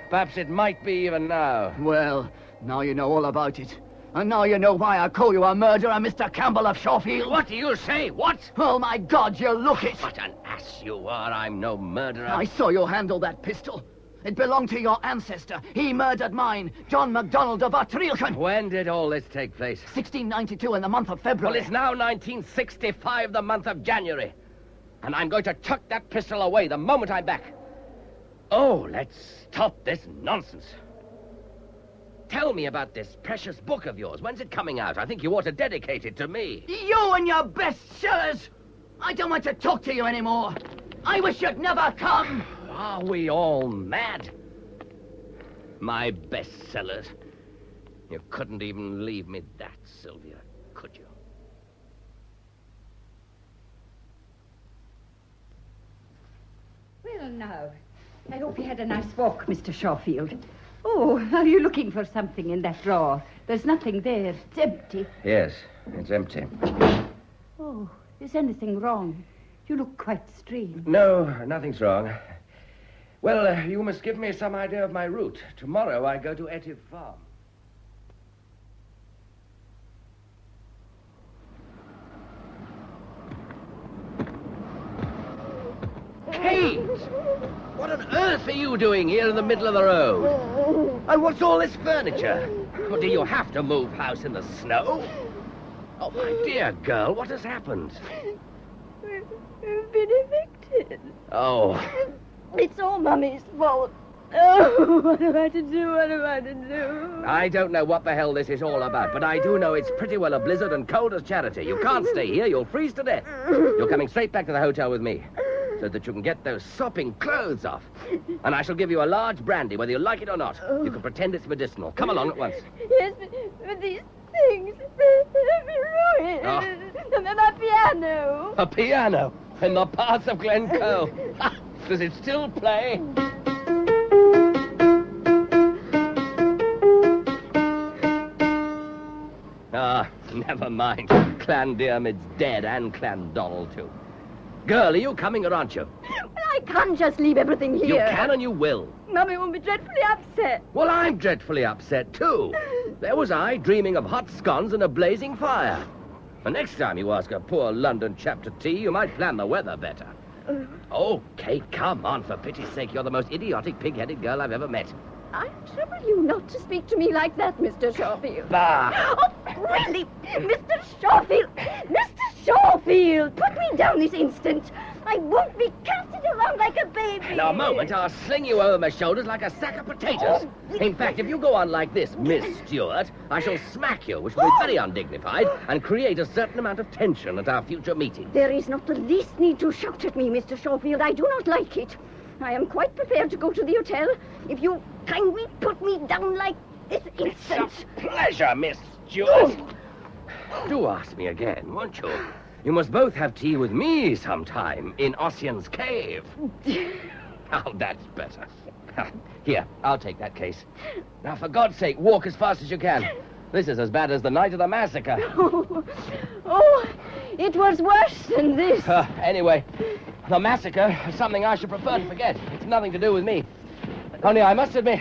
Perhaps it might be even now. Well, now you know all about it. And now you know why I call you a murderer, Mr. Campbell of Shawfield. What do you say? What? Oh, my God, you look it. What an ass you are. I'm no murderer. I saw you handle that pistol. It belonged to your ancestor. He murdered mine, John MacDonald of Artrilken. When did all this take place? 1692 in the month of February. Well, it's now 1965, the month of January. And I'm going to chuck that pistol away the moment I'm back. Oh, let's stop this nonsense. Tell me about this precious book of yours. When's it coming out? I think you ought to dedicate it to me. You and your bestsellers! I don't want to talk to you anymore. I wish you'd never come. Are we all mad? My bestsellers. You couldn't even leave me that, Sylvia, could you? Well, now, I hope you had a nice walk, Mr. Shawfield. Oh, are you looking for something in that drawer? There's nothing there. It's empty. Yes, it's empty. Oh, is anything wrong? You look quite strange. No, nothing's wrong. Well, you must give me some idea of my route. Tomorrow I go to Etive Farm. Kate! What on earth are you doing here in the middle of the road? And what's all this furniture? Or do you have to move house in the snow? Oh, my dear girl, what has happened? We've been evicted. Oh. It's all Mummy's fault. Oh, what am I to do? What am I to do? I don't know what the hell this is all about, but I do know it's pretty well a blizzard and cold as charity. You can't stay here. You'll freeze to death. You're coming straight back to the hotel with me, so that you can get those sopping clothes off. And I shall give you a large brandy, whether you like it or not. You can pretend it's medicinal. Come along at once. Yes, but these things have been ruined. Oh. And my piano. A piano in the paths of Glencoe. Does it still play? Never mind. Clandiarmid's dead, and Clandonald, too. Girl, are you coming or aren't you? Well, I can't just leave everything here. You can and you will. Mummy will be dreadfully upset. Well, I'm dreadfully upset, too. There was I, dreaming of hot scones and a blazing fire. The next time you ask a poor London chap to tea, you might plan the weather better. Oh, Kate, come on, for pity's sake. You're the most idiotic, pig-headed girl I've ever met. I trouble you not to speak to me like that, Mr. Shawfield. Bah! Oh, really? Mr. Shawfield! Mr. Shawfield! Put me down this instant! I won't be casted around like a baby! In a moment, I'll sling you over my shoulders like a sack of potatoes. In fact, if you go on like this, Miss Stewart, I shall smack you, which will be very undignified, and create a certain amount of tension at our future meeting. There is not the least need to shout at me, Mr. Shawfield. I do not like it. I am quite prepared to go to the hotel if you kindly put me down like this instant. It's a pleasure, Miss Stewart. Do ask me again, won't you? You must both have tea with me sometime in Ossian's cave. Oh, that's better. Here, I'll take that case. Now, for God's sake, walk as fast as you can. This is as bad as the night of the massacre. Oh, it was worse than this. Anyway, the massacre is something I should prefer to forget. It's nothing to do with me. Only I must admit,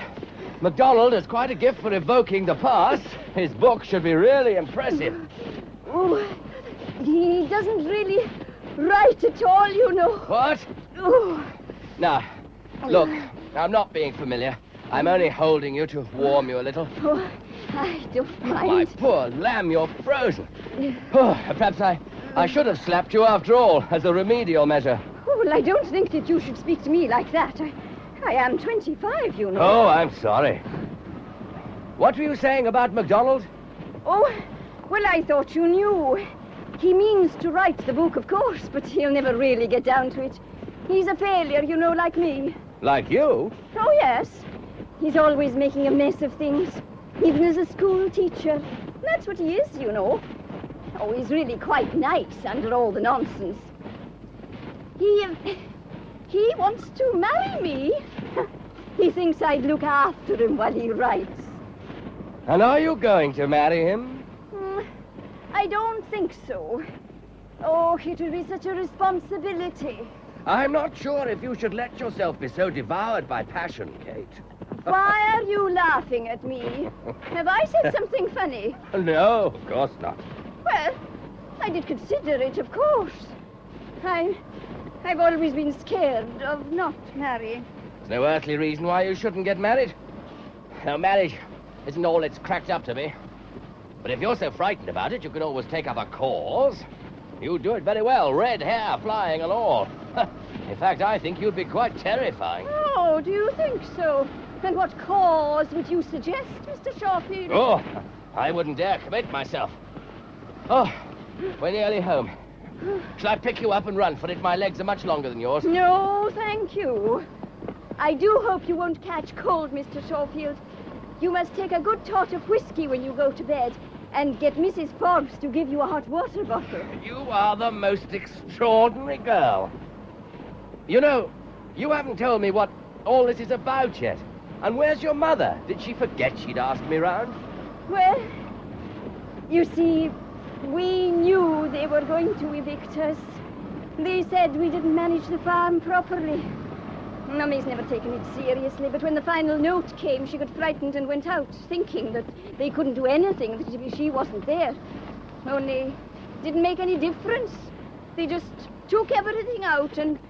MacDonald has quite a gift for evoking the past. His book should be really impressive. Oh, he doesn't really write at all, you know. What? Oh. Now, look, I'm not being familiar. I'm only holding you to warm you a little. Oh, I don't mind. My poor lamb, you're frozen. Oh, perhaps I should have slapped you after all, as a remedial measure. Oh, well, I don't think that you should speak to me like that. I am 25, you know. Oh, I'm sorry. What were you saying about MacDonald? Oh, well, I thought you knew. He means to write the book, of course, but he'll never really get down to it. He's a failure, you know, like me. Like you? Oh, yes. He's always making a mess of things, even as a school teacher. That's what he is, you know. Oh, he's really quite nice under all the nonsense. He wants to marry me. He thinks I'd look after him while he writes. And are you going to marry him? I don't think so. Oh, it will be such a responsibility. I'm not sure if you should let yourself be so devoured by passion, Kate. Why are you laughing at me? Have I said something funny? No, of course not. Well, I did consider it, of course. I've always been scared of not marrying. There's no earthly reason why you shouldn't get married. Now, marriage isn't all it's cracked up to be. But if you're so frightened about it, you can always take up a cause. You do it very well, red hair flying and all. In fact, I think you'd be quite terrifying. Oh, do you think so? And what cause would you suggest, Mr. Shawfield? Oh, I wouldn't dare commit myself. Oh, we're nearly home. Shall I pick you up and run for it? My legs are much longer than yours. No, thank you. I do hope you won't catch cold, Mr. Shawfield. You must take a good tot of whiskey when you go to bed and get Mrs. Forbes to give you a hot water bottle. You are the most extraordinary girl. You know, you haven't told me what all this is about yet. And where's your mother? Did she forget she'd asked me round? Well, you see, we knew they were going to evict us. They said we didn't manage the farm properly. Mummy's never taken it seriously, but when the final note came, she got frightened and went out, thinking that they couldn't do anything if she wasn't there. Only, it didn't make any difference. They just took everything out and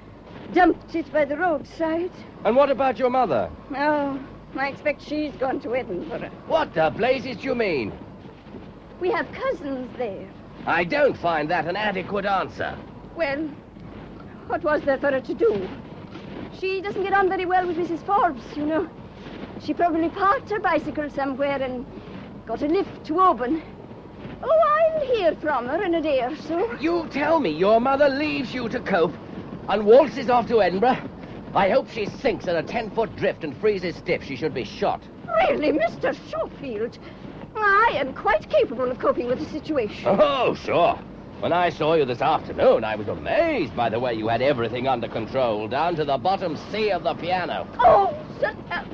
dumped it by the roadside. And what about your mother? Oh, I expect she's gone to Edinburgh. What the blazes do you mean? We have cousins there. I don't find that an adequate answer. Well, what was there for her to do? She doesn't get on very well with Mrs. Forbes, you know. She probably parked her bicycle somewhere and got a lift to Oban. Oh, I'll hear from her in a day or so. You tell me your mother leaves you to cope and waltzes off to Edinburgh? I hope she sinks in a 10-foot drift and freezes stiff. She should be shot. Really, Mr. Shawfield? I am quite capable of coping with the situation. Oh, sure. When I saw you this afternoon, I was amazed by the way you had everything under control, down to the bottom C of the piano. Oh, shut up.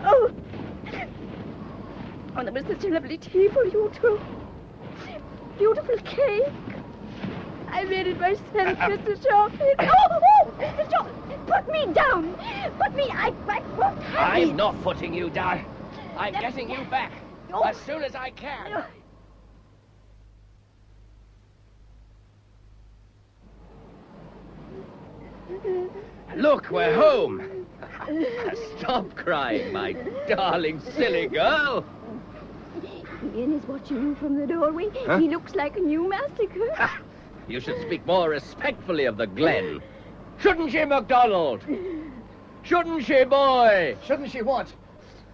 Oh. Oh, that was such a lovely tea for you two. Beautiful cake. I made it myself, Mr. Shawfield. Oh, Mr. Shawfield, put me down. Put me, I won't have it. I'm not putting you down. I'm getting you back as soon as I can. Look, we're home. Stop crying, my darling, silly girl. Ian is watching you from the doorway. Huh? He looks like a new massacre. You should speak more respectfully of the Glen. Shouldn't she, MacDonald? Shouldn't she, boy? Shouldn't she what?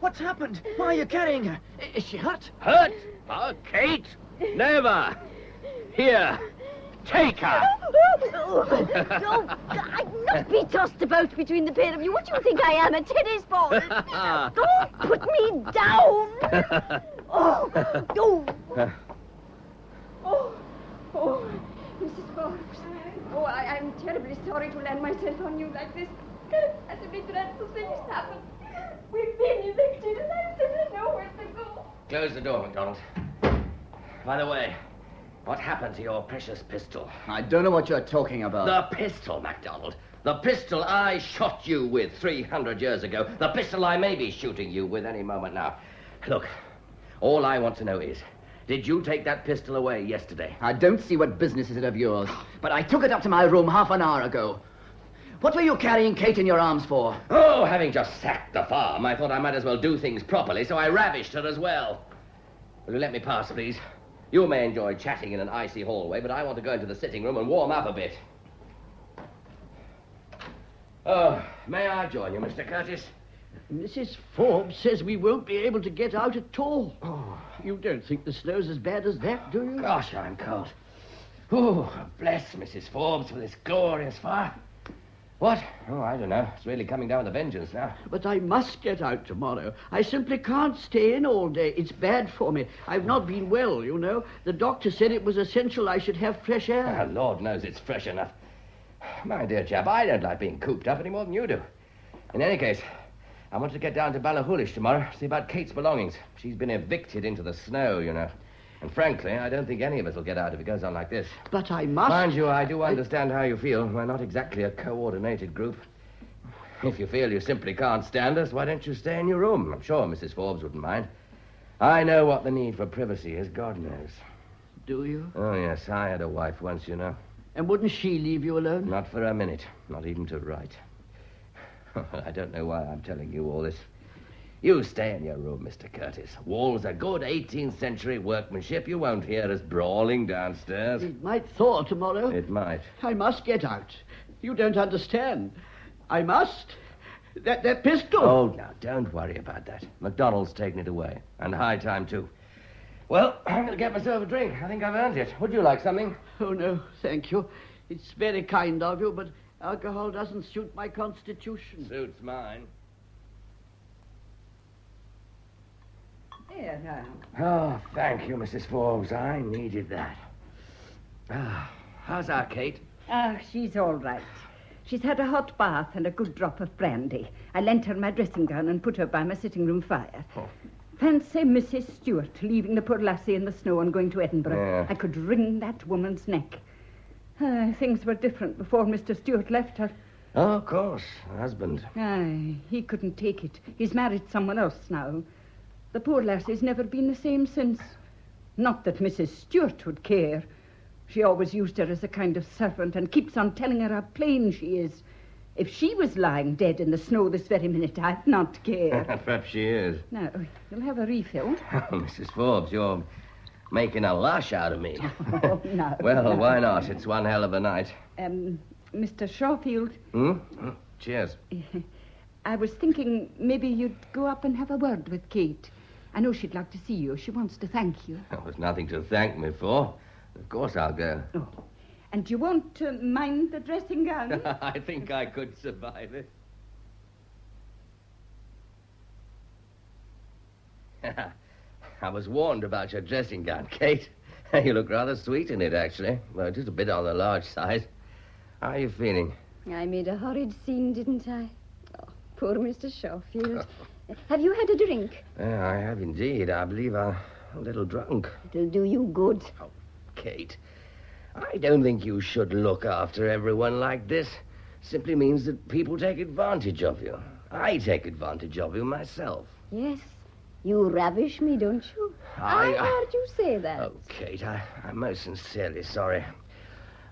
What's happened? Why are you carrying her? Is she hurt? Hurt? Oh, Kate? Never. Here. Take her! No, I'd not be tossed about between the pair of you. What do you think I am, a tennis ball? Don't put me down! Oh, Mrs. Forbes. Oh, I'm terribly sorry to land myself on you like this. As if any dreadful things happened. We've been evicted and I simply know where to go. Close the door, MacDonald. By the way, what happened to your precious pistol? I don't know what you're talking about. The pistol, MacDonald. The pistol I shot you with 300 years ago. The pistol I may be shooting you with any moment now. Look, all I want to know is, did you take that pistol away yesterday? I don't see what business is it of yours, but I took it up to my room half an hour ago. What were you carrying Kate in your arms for? Oh, having just sacked the farm, I thought I might as well do things properly, so I ravished her as well. Will you let me pass, please? You may enjoy chatting in an icy hallway, but I want to go into the sitting room and warm up a bit. Oh, may I join you, Mr. Curtis? Mrs. Forbes says we won't be able to get out at all. Oh, you don't think the snow's as bad as that, do you? Gosh, I'm cold. Oh, bless Mrs. Forbes for this glorious fire. What? Oh, I don't know. It's really coming down with a vengeance now. But I must get out tomorrow. I simply can't stay in all day. It's bad for me. I've not been well, you know. The doctor said it was essential I should have fresh air. Oh, Lord knows it's fresh enough. My dear chap, I don't like being cooped up any more than you do. In any case, I want to get down to Ballachulish tomorrow, see about Kate's belongings. She's been evicted into the snow, you know. And frankly, I don't think any of us will get out if it goes on like this. But I must... Mind you, I do understand how you feel. We're not exactly a coordinated group. If you feel you simply can't stand us, why don't you stay in your room? I'm sure Mrs. Forbes wouldn't mind. I know what the need for privacy is, God knows. Do you? Oh, yes, I had a wife once, you know. And wouldn't she leave you alone? Not for a minute, not even to write. I don't know why I'm telling you all this. You stay in your room, Mr. Curtis. Walls are good 18th century workmanship. You won't hear us brawling downstairs. It might thaw tomorrow. It might. I must get out. You don't understand. I must. That pistol. Oh, now, don't worry about that. MacDonald's taken it away. And high time, too. Well, I'm going to get myself a drink. I think I've earned it. Would you like something? Oh, no, thank you. It's very kind of you, but alcohol doesn't suit my constitution. Suits mine. There now. Oh, thank you, Mrs. Forbes. I needed that. How's our Kate? She's all right. She's had a hot bath and a good drop of brandy. I lent her my dressing gown and put her by my sitting room fire. Oh. Fancy Mrs. Stewart leaving the poor lassie in the snow and going to Edinburgh. Yeah. I could wring that woman's neck. Things were different before Mr. Stewart left her. Oh, of course. Her husband. Aye, he couldn't take it. He's married someone else now. The poor lassie's never been the same since. Not that Mrs. Stewart would care. She always used her as a kind of servant and keeps on telling her how plain she is. If she was lying dead in the snow this very minute, I'd not care. Perhaps she is. Now, you'll have a refill. Oh, Mrs. Forbes, you're making a lush out of me. Oh, no. Well, no. why not? It's one hell of a night. Mr. Shawfield. Cheers. I was thinking maybe you'd go up and have a word with Kate. I know she'd like to see you. She wants to thank you. There was nothing to thank me for. Of course I'll go. Oh. And you won't mind the dressing gown? I think I could survive it. I was warned about your dressing gown, Kate. You look rather sweet in it, actually. Well, just a bit on the large side. How are you feeling? I made a horrid scene, didn't I? Oh, poor Mr. Shawfield. Have you had a drink? Yeah, I have indeed. I believe I'm a little drunk. It'll do you good. Oh, Kate, I don't think you should look after everyone like this. Simply means that people take advantage of you. I take advantage of you myself. Yes. You ravish me, don't you? I heard you say that. Oh, Kate, I'm most sincerely sorry.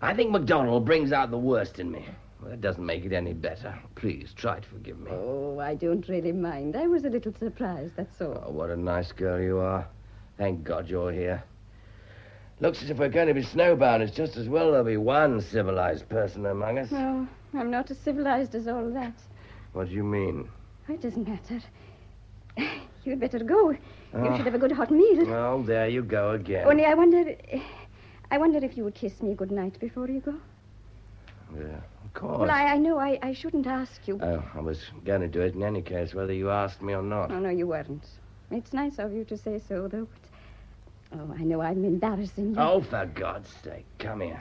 I think MacDonald brings out the worst in me. Well, that doesn't make it any better. Please, try to forgive me. Oh, I don't really mind. I was a little surprised, that's all. Oh, what a nice girl you are. Thank God you're here. Looks as if we're going to be snowbound. It's just as well there'll be one civilized person among us. No, I'm not as civilized as all that. What do you mean? It doesn't matter. You'd better go. You should have a good hot meal. Oh, there you go again. Only I wonder... I wonder if you would kiss me good night before you go. Yeah, of course. Well, I know I shouldn't ask you. Oh, I was going to do it in any case, whether you asked me or not. Oh, no, you weren't. It's nice of you to say so, though. But... Oh, I know I'm embarrassing you. Oh, for God's sake, come here.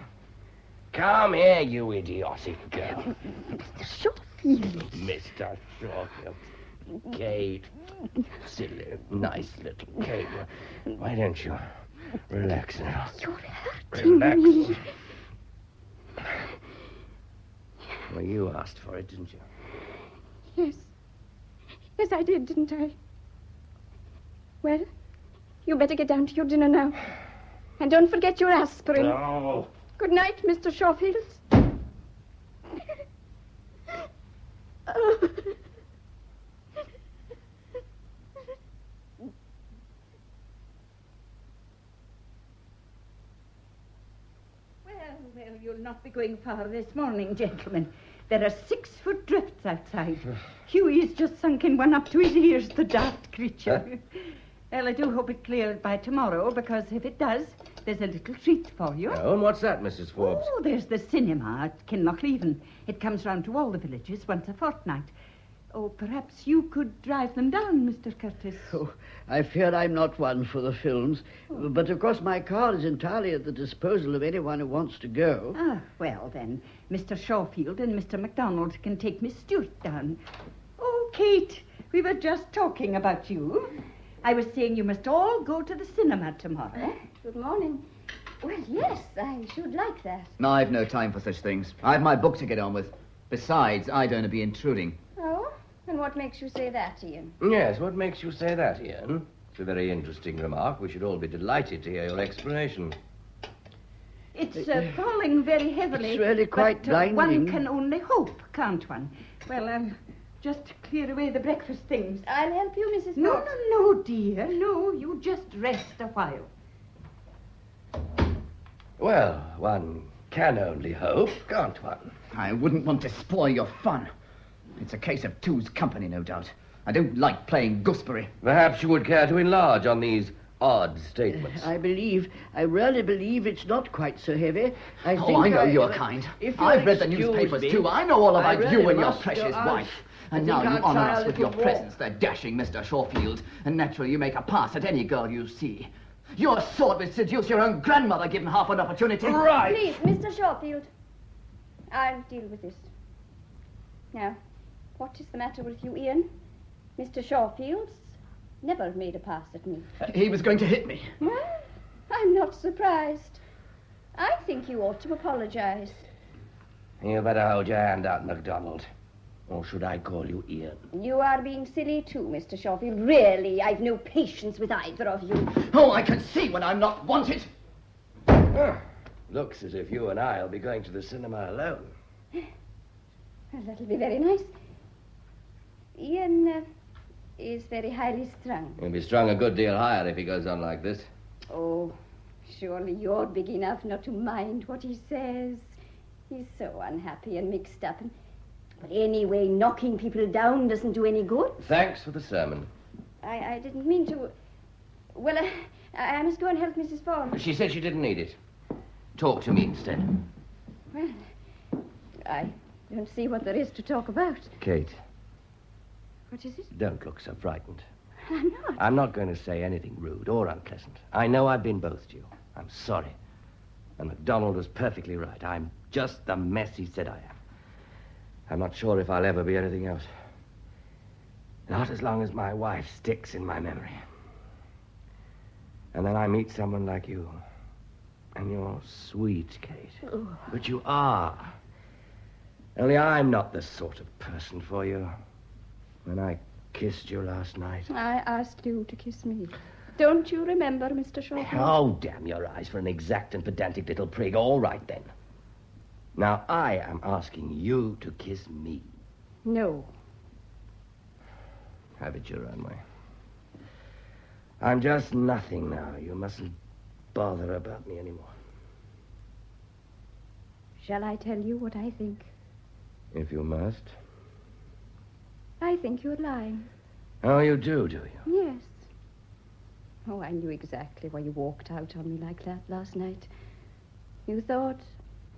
Come here, you idiotic girl. Mr. Schofield. Mr. Schofield. Kate. Silly, nice little Kate. Why don't you relax now? You're hurting me. Well, you asked for it, didn't you? Yes. Yes, I did, didn't I? Well, you better get down to your dinner now. And don't forget your aspirin. No. Good night, Mr. Schofield. Oh. Well, you'll not be going far this morning, gentlemen. There are 6-foot drifts outside. Hughie's just sunk in one up to his ears, the daft creature. Well, I do hope it clears by tomorrow, because if it does, there's a little treat for you. Oh, and what's that, Mrs. Forbes? Oh, there's the cinema at Kinlochleven. It comes round to all the villages once a fortnight. Oh, perhaps you could drive them down, Mr. Curtis. Oh, I fear I'm not one for the films. Oh. But, of course, my car is entirely at the disposal of anyone who wants to go. Ah, well, then, Mr. Shawfield and Mr. MacDonald can take Miss Stewart down. Oh, Kate, we were just talking about you. I was saying you must all go to the cinema tomorrow. Good morning. Well, yes, I should like that. I've no time for such things. I've my book to get on with. Besides, I don't want to be intruding. Oh? And what makes you say that, Ian? Yes, what makes you say that, Ian? It's a very interesting remark. We should all be delighted to hear your explanation. It's falling very heavily. It's really quite blinding. One can only hope, can't one? Well, just clear away the breakfast things. I'll help you, Mrs. No, Fox. no, dear. No, you just rest a while. Well, one can only hope, can't one? I wouldn't want to spoil your fun. It's a case of two's company, no doubt. I don't like playing gooseberry. Perhaps you would care to enlarge on these odd statements. I really believe it's not quite so heavy. I know your kind. I've read the newspapers, too. I know all about you and your precious wife. And now you honor us with your presence, the dashing Mr. Shawfield. And naturally you make a pass at any girl you see. Your sword would seduce your own grandmother given half an opportunity. Right. Please, Mr. Shawfield. I'll deal with this. Now, what is the matter with you, Ian? Mr. Shawfield's never made a pass at me. He was going to hit me. Well, I'm not surprised. I think you ought to apologize. You better hold your hand out, MacDonald. Or should I call you Ian? You are being silly too, Mr. Shawfield. Really, I've no patience with either of you. Oh, I can see when I'm not wanted. Looks as if you and I'll be going to the cinema alone. Well, that'll be very nice. Ian is very highly strung. He'll be strung a good deal higher if he goes on like this. Oh, surely you're big enough not to mind what he says. He's so unhappy and mixed up. But anyway, knocking people down doesn't do any good. Thanks for the sermon. I didn't mean to... Well, I must go and help Mrs. Ford. She said she didn't need it. Talk to me instead. Well, I don't see what there is to talk about. Kate. What is it? Don't look so frightened. I'm not. I'm not going to say anything rude or unpleasant. I know I've been both to you. I'm sorry. And MacDonald was perfectly right. I'm just the mess he said I am. I'm not sure if I'll ever be anything else. Not as long as my wife sticks in my memory. And then I meet someone like you. And you're sweet, Kate. Oh. But you are. Only I'm not the sort of person for you. When I kissed you last night. I asked you to kiss me. Don't you remember, Mr. Shawfield? Oh, damn your eyes for an exact and pedantic little prig. All right, then. Now, I am asking you to kiss me. No. Have it your own way. I'm just nothing now. You mustn't bother about me anymore. Shall I tell you what I think? If you must. I think you're lying. Oh, you do you? Yes. Oh, I knew exactly why you walked out on me like that last night. You thought,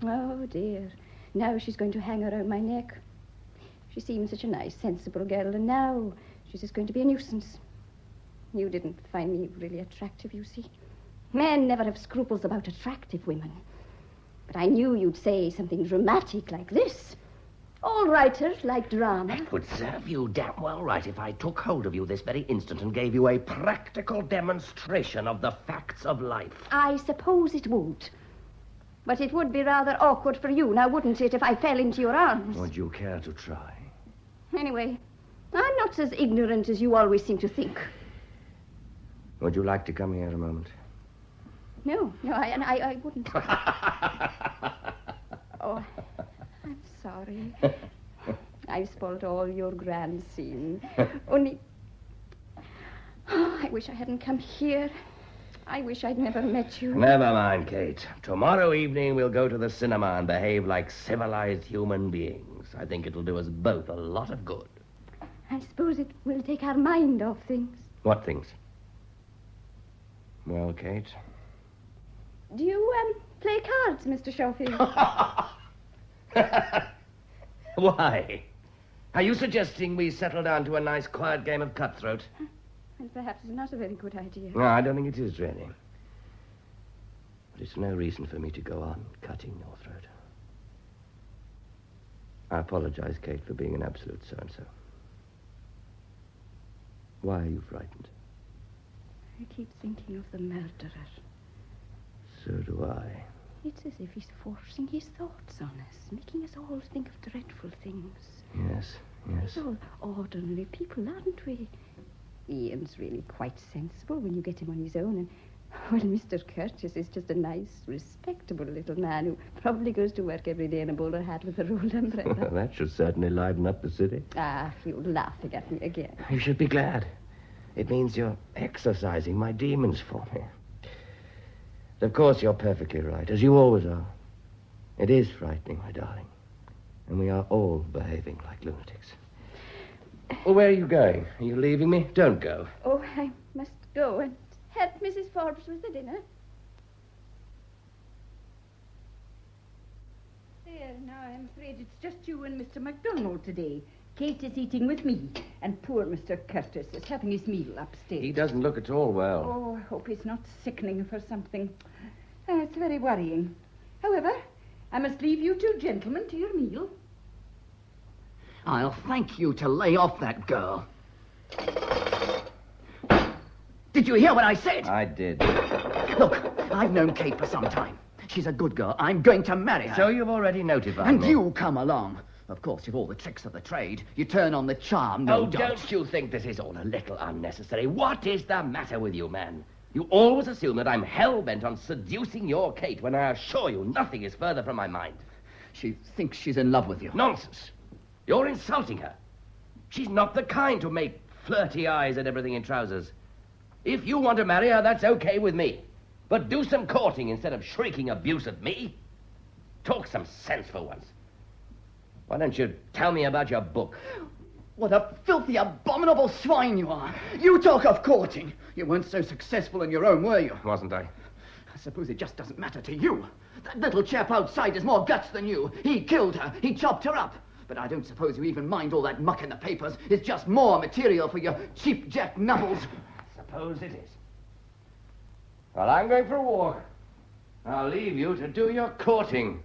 oh, dear, now she's going to hang around my neck. She seemed such a nice, sensible girl, and now she's just going to be a nuisance. You didn't find me really attractive, you see. Men never have scruples about attractive women. But I knew you'd say something dramatic like this. All writers like drama. It would serve you damn well right if I took hold of you this very instant and gave you a practical demonstration of the facts of life. I suppose it would. But it would be rather awkward for you, now wouldn't it, if I fell into your arms? Would you care to try? Anyway, I'm not as ignorant as you always seem to think. Would you like to come here a moment? No, I wouldn't. Oh, I'm sorry. I spoiled all your grand scene. Only... Oh, I wish I hadn't come here. I wish I'd never met you. Never mind, Kate. Tomorrow evening we'll go to the cinema and behave like civilized human beings. I think it'll do us both a lot of good. I suppose it will take our mind off things. What things? Well, Kate... Do you, play cards, Mr. Schofield? Why? Are you suggesting we settle down to a nice, quiet game of cutthroat? And perhaps it's not a very good idea. No, I don't think it is, really. But it's no reason for me to go on cutting your throat. I apologize, Kate, for being an absolute so-and-so. Why are you frightened? I keep thinking of the murderer. So do I. It's as if he's forcing his thoughts on us, making us all think of dreadful things. Yes. We're all ordinary people, aren't we? Ian's really quite sensible when you get him on his own, and, well, Mr. Curtis is just a nice, respectable little man who probably goes to work every day in a bowler hat with a rolled umbrella. Well, that should certainly liven up the city. Ah, you're laughing at me again. You should be glad. It means you're exercising my demons for me. Of course, you're perfectly right, as you always are. It is frightening, my darling. And we are all behaving like lunatics. Well, where are you going? Are you leaving me? Don't go. Oh, I must go and help Mrs. Forbes with the dinner. There, now I'm afraid it's just you and Mr. MacDonald today. Kate is eating with me, and poor Mr. Curtis is having his meal upstairs. He doesn't look at all well. Oh, I hope he's not sickening for something. It's very worrying. However, I must leave you two gentlemen to your meal. I'll thank you to lay off that girl. Did you hear what I said? I did. Look, I've known Kate for some time. She's a good girl. I'm going to marry her. So you've already notified And me. you come along. Of course, you've all the tricks of the trade. You turn on the charm, no doubt. Don't you think this is all a little unnecessary? What is the matter with you, man? You always assume that I'm hell-bent on seducing your Kate when I assure you nothing is further from my mind. She thinks she's in love with you. Nonsense. You're insulting her. She's not the kind to make flirty eyes at everything in trousers. If you want to marry her, that's okay with me. But do some courting instead of shrieking abuse at me. Talk some sense for once. Why don't you tell me about your book? What a filthy, abominable swine you are. You talk of courting. You weren't so successful in your own, were you? Wasn't I? I suppose it just doesn't matter to you. That little chap outside has more guts than you. He killed her. He chopped her up. But I don't suppose you even mind all that muck in the papers. It's just more material for your cheap jack nubbles. Suppose it is. Well, I'm going for a walk. I'll leave you to do your courting.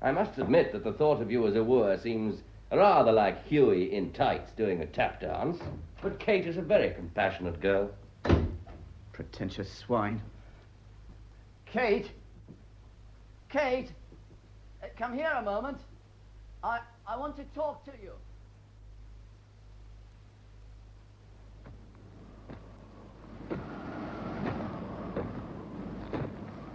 I must admit that the thought of you as a wooer seems rather like Huey in tights doing a tap dance. But Kate is a very compassionate girl. Pretentious swine. Kate? Kate? Come here a moment. I want to talk to you.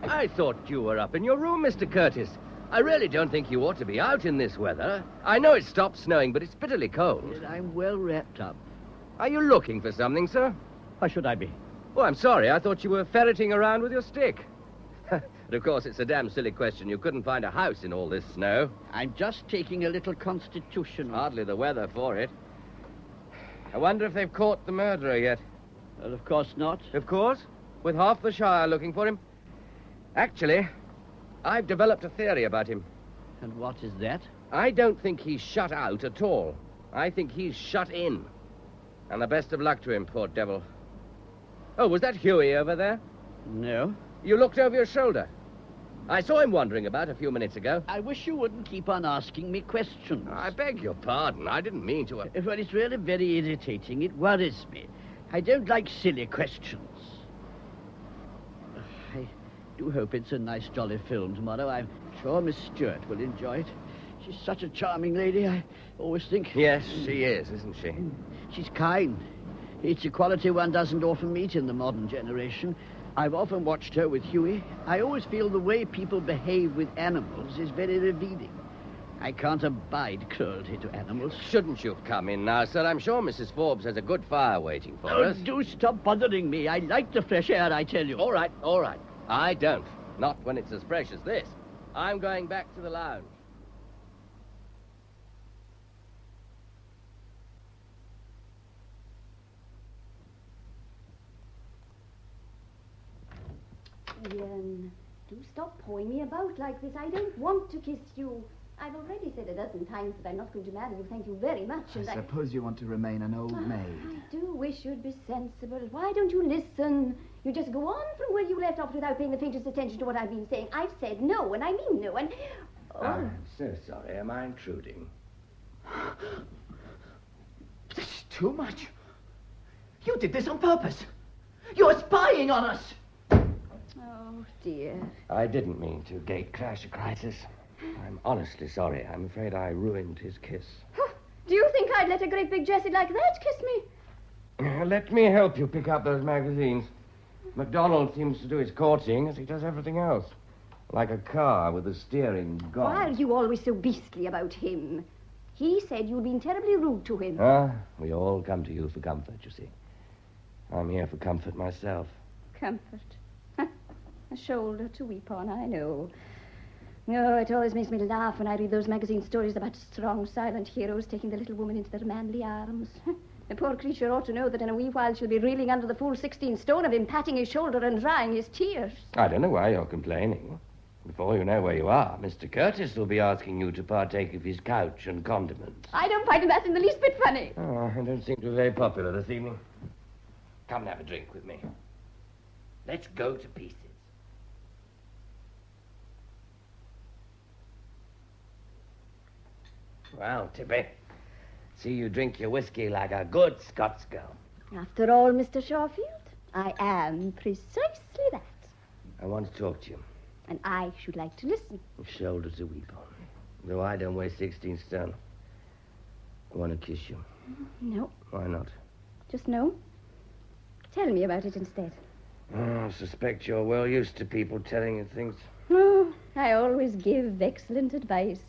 I thought you were up in your room, Mr. Curtis. I really don't think you ought to be out in this weather. I know it stopped snowing, but it's bitterly cold. Yes, I'm well wrapped up. Are you looking for something, sir? Why should I be? Oh, I'm sorry. I thought you were ferreting around with your stick. But of course, it's a damn silly question. You couldn't find a house in all this snow. I'm just taking a little constitutional. Hardly the weather for it. I wonder if they've caught the murderer yet. Well, of course not. Of course. With half the Shire looking for him. Actually, I've developed a theory about him. And what is that? I don't think he's shut out at all. I think he's shut in. And the best of luck to him, poor devil. Oh, was that Huey over there? No. You looked over your shoulder. I saw him wandering about a few minutes ago. I wish you wouldn't keep on asking me questions. I beg your pardon. I didn't mean to... Well, it's really very irritating. It worries me. I don't like silly questions. I do hope it's a nice, jolly film tomorrow. I'm sure Miss Stewart will enjoy it. She's such a charming lady, I always think. Yes, she is, isn't she? She's kind. It's a quality one doesn't often meet in the modern generation. I've often watched her with Huey. I always feel the way people behave with animals is very revealing. I can't abide cruelty to animals. Shouldn't you come in now, sir? I'm sure Mrs. Forbes has a good fire waiting for us. Do stop bothering me. I like the fresh air, I tell you. All right. I don't. Not when it's as fresh as this. I'm going back to the lounge. Ian, do stop pawing me about like this. I don't want to kiss you. I've already said a dozen times that I'm not going to marry you. Thank you very much. I suppose you want to remain an old maid. I do wish you'd be sensible. Why don't you listen? You just go on from where you left off without paying the faintest attention to what I've been saying. I've said no, and I mean no, and... Oh. I'm so sorry. Am I intruding? This is too much. You did this on purpose. You're spying on us. Oh, dear. I didn't mean to gate crash a crisis. I'm honestly sorry. I'm afraid I ruined his kiss. Do you think I'd let a great big Jessie like that kiss me? Let me help you pick up those magazines. MacDonald seems to do his courting as he does everything else. Like a car with the steering gone. Why are you always so beastly about him? He said you'd been terribly rude to him. We all come to you for comfort, you see. I'm here for comfort myself. Comfort. A shoulder to weep on, I know. No, it always makes me laugh when I read those magazine stories about strong, silent heroes taking the little woman into their manly arms. The poor creature ought to know that in a wee while she'll be reeling under the full 16 stone of him, patting his shoulder and drying his tears. I don't know why you're complaining. Before you know where you are, Mr. Curtis will be asking you to partake of his couch and condiments. I don't find that in the least bit funny. Oh, I don't seem to be very popular this evening. Come and have a drink with me. Let's go to pieces. Well, Tippy, see you drink your whiskey like a good Scots girl. After all, Mr. Shawfield, I am precisely that. I want to talk to you. And I should like to listen. Shoulder to weep on. Though I don't weigh 16 stone. I want to kiss you. No. Why not? Just no. Tell me about it instead. Oh, I suspect you're well used to people telling you things. Oh, I always give excellent advice.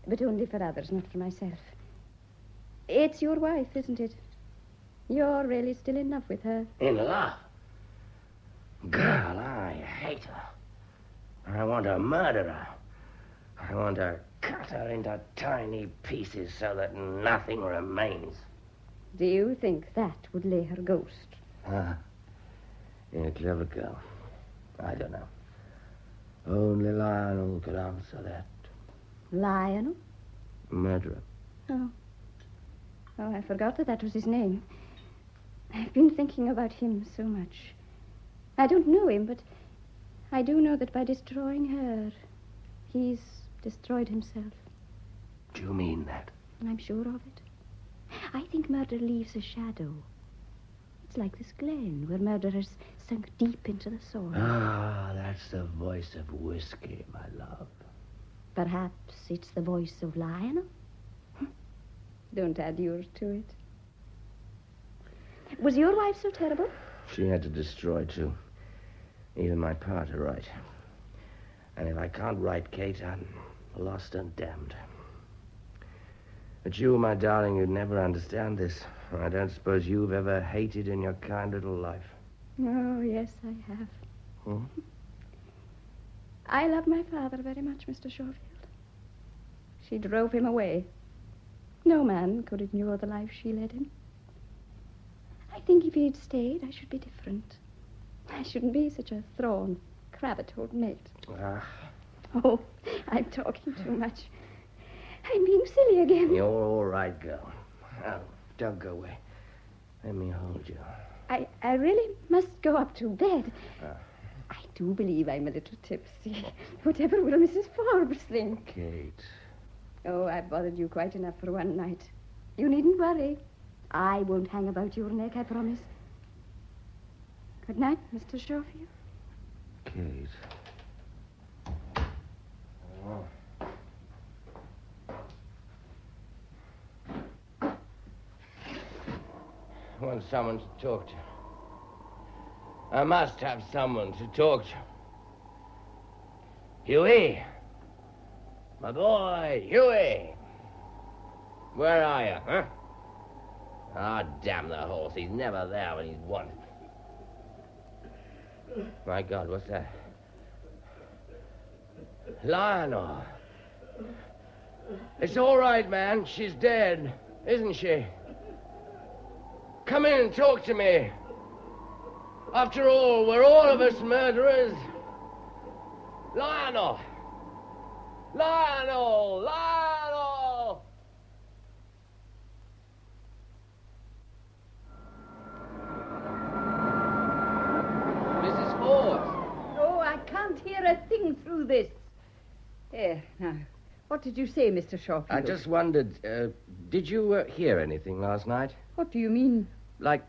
But only for others, not for myself. It's your wife, isn't it? You're really still in love with her. In love? Girl, I hate her. I want to murder her. I want to cut her into tiny pieces so that nothing remains. Do you think that would lay her ghost? You're a clever girl. I don't know. Only Lionel could answer that. Lionel? Murderer. Oh, I forgot that was his name. I've been thinking about him so much. I don't know him, but I do know that by destroying her, he's destroyed himself. Do you mean that? I'm sure of it. I think murder leaves a shadow. It's like this glen where murder has sunk deep into the soil. Ah, that's the voice of whiskey, my love. Perhaps it's the voice of Lionel? Don't add yours to it. Was your wife so terrible? She had to destroy, too. Even my part to write. And if I can't write Kate, I'm lost and damned. But you, my darling, you'd never understand this. I don't suppose you've ever hated in your kind little life. Oh, yes, I have. I love my father very much, Mr. Shawfield. She drove him away. No man could endure the life she led him. I think if he'd stayed, I should be different. I shouldn't be such a thrawn, cravat old maid. Oh, I'm talking too much. I'm being silly again. You're all right, girl. Oh, don't go away. Let me hold you. I really must go up to bed. I do believe I'm a little tipsy. Whatever will Mrs. Forbes think? Kate. Oh, I've bothered you quite enough for one night. You needn't worry. I won't hang about your neck, I promise. Good night, Mr. Schofield. Kate. Oh. I want someone to talk to. I must have someone to talk to. Huey! My boy, Huey! Where are you, huh? Ah, damn the horse. He's never there when he's wanted. My God, what's that? Lionel. It's all right, man. She's dead, isn't she? Come in and talk to me. After all, we're all of us murderers. Lionel! Lionel! Lionel! Mrs. Forbes. Oh, I can't hear a thing through this. There, now, what did you say, Mr. Schofield? I just wondered, did you hear anything last night? What do you mean? Like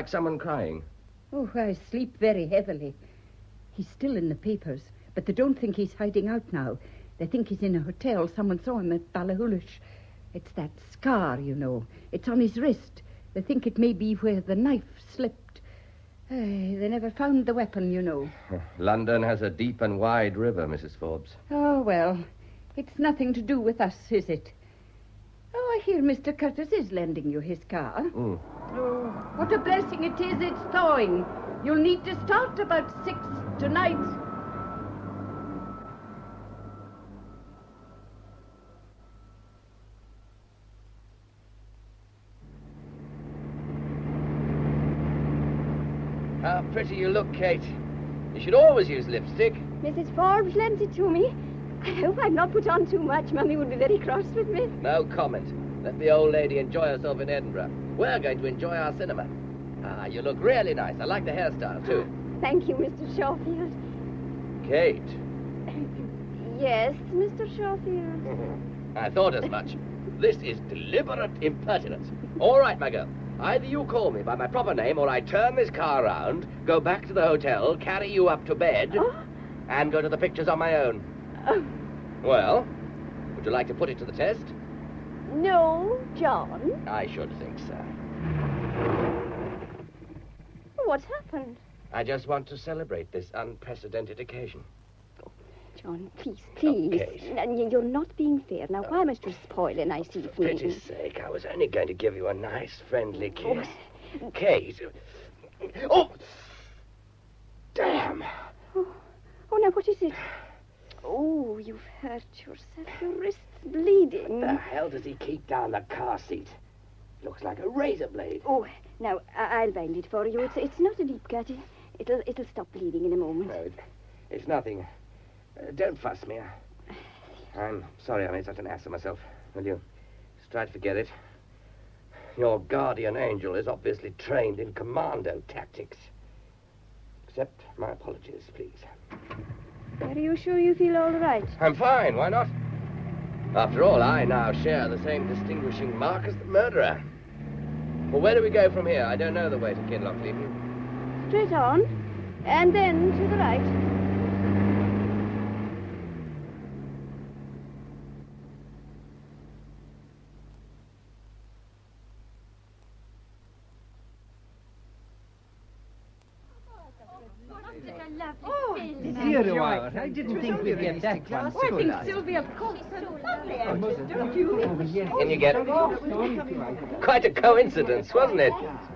someone crying? Oh, I sleep very heavily. He's still in the papers, but they don't think he's hiding out now. They think he's in a hotel. Someone saw him at Ballachulish. It's that scar, you know. It's on his wrist. They think it may be where the knife slipped. They never found the weapon, you know. London has a deep and wide river, Mrs. Forbes. Oh, well, it's nothing to do with us, is it? Oh, I hear Mr. Curtis is lending you his car. Mm. Oh, what a blessing it is it's thawing. You'll need to start about 6 tonight. How pretty you look, Kate. You should always use lipstick. Mrs. Forbes lent it to me. I hope I've not put on too much. Mummy would be very cross with me. No comment. Let the old lady enjoy herself in Edinburgh. We're going to enjoy our cinema. Ah, you look really nice. I like the hairstyle, too. Thank you, Mr. Schofield. Kate. Yes, Mr. Schofield. I thought as much. This is deliberate impertinence. All right, my girl. Either you call me by my proper name or I turn this car around, go back to the hotel, carry you up to bed, and go to the pictures on my own. Well, would you like to put it to the test? No, John. I should think so. What's happened? I just want to celebrate this unprecedented occasion. John, please. Okay. You're not being fair. Now, why must you spoil a nice evening? For pity's sake, I was only going to give you a nice, friendly kiss. Oh. Kate. Oh! Damn! Oh, now, what is it? Oh, you've hurt yourself. Your wrist's bleeding. What the hell does he keep down the car seat? Looks like a razor blade. Oh, now, I'll bind it for you. It's not a deep cut. It'll stop bleeding in a moment. No, it's nothing. Don't fuss me. I'm sorry I made such an ass of myself. Will you just try to forget it? Your guardian angel is obviously trained in commando tactics. Accept my apologies, please. Are you sure you feel all right? I'm fine. Why not? After all, I now share the same distinguishing mark as the murderer. Well, where do we go from here? I don't know the way to Kinlochleven. Straight on, and then to the right. Here you are. I didn't think we'd get that one. Oh, I think Sylvia Cook's so lovely, don't you? Can you get it? Quite a coincidence, wasn't it?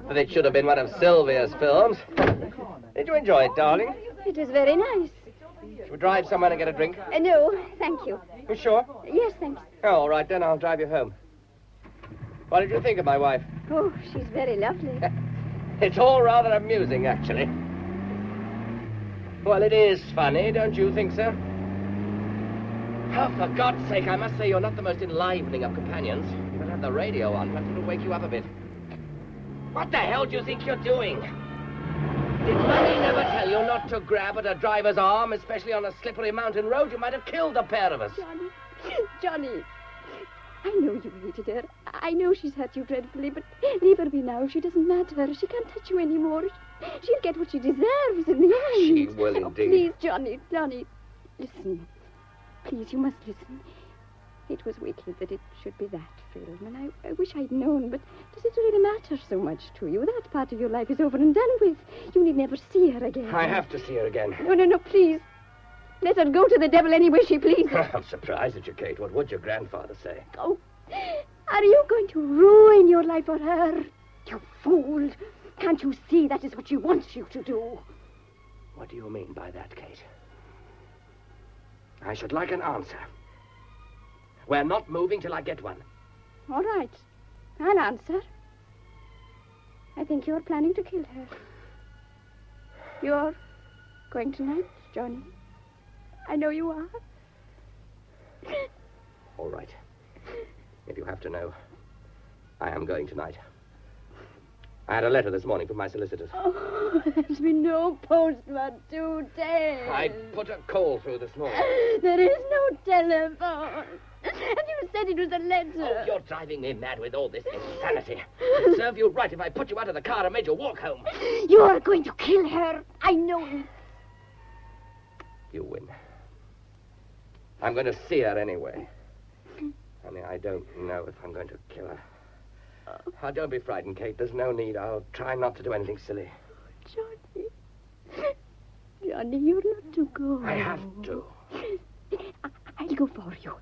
That it should have been one of Sylvia's films. Did you enjoy it, darling? It was very nice. Should we drive somewhere and get a drink? No, thank you. You sure? Yes, thanks. Oh, all right, then I'll drive you home. What did you think of my wife? Oh, she's very lovely. It's all rather amusing, actually. Well, it is funny, don't you think so? Oh, for God's sake, I must say you're not the most enlivening of companions. You better have the radio on. Perhaps it'll wake you up a bit. What the hell do you think you're doing? Did Mummy never tell you not to grab at a driver's arm, especially on a slippery mountain road? You might have killed the pair of us. Johnny, I know you hated her. I know she's hurt you dreadfully, but leave her be now. She doesn't matter. She can't touch you anymore. She'll get what she deserves in the end. She will indeed. Oh, please, Johnny, listen. Please, you must listen. It was wicked that it should be that film, and I wish I'd known, but does it really matter so much to you? That part of your life is over and done with. You need never see her again. I have to see her again. No, please. Let her go to the devil any way she pleases. I'm surprised at you, Kate. What would your grandfather say? Oh, are you going to ruin your life for her? You fool. Can't you see that is what she wants you to do? What do you mean by that, Kate? I should like an answer. We're not moving till I get one. All right. I'll answer. I think you're planning to kill her. You're going tonight, Johnny. I know you are. All right. If you have to know, I am going tonight. I had a letter this morning from my solicitors. Oh, there's been no postman today. I put a call through this morning. There is no telephone. And you said it was a letter. Oh, you're driving me mad with all this insanity. It'd serve you right if I put you out of the car and made you walk home. You are going to kill her. I know it. You win. I'm going to see her anyway. Only I don't know if I'm going to kill her. Oh, don't be frightened, Kate. There's no need. I'll try not to do anything silly. Johnny, you're not to go. I have to. I'll go for you.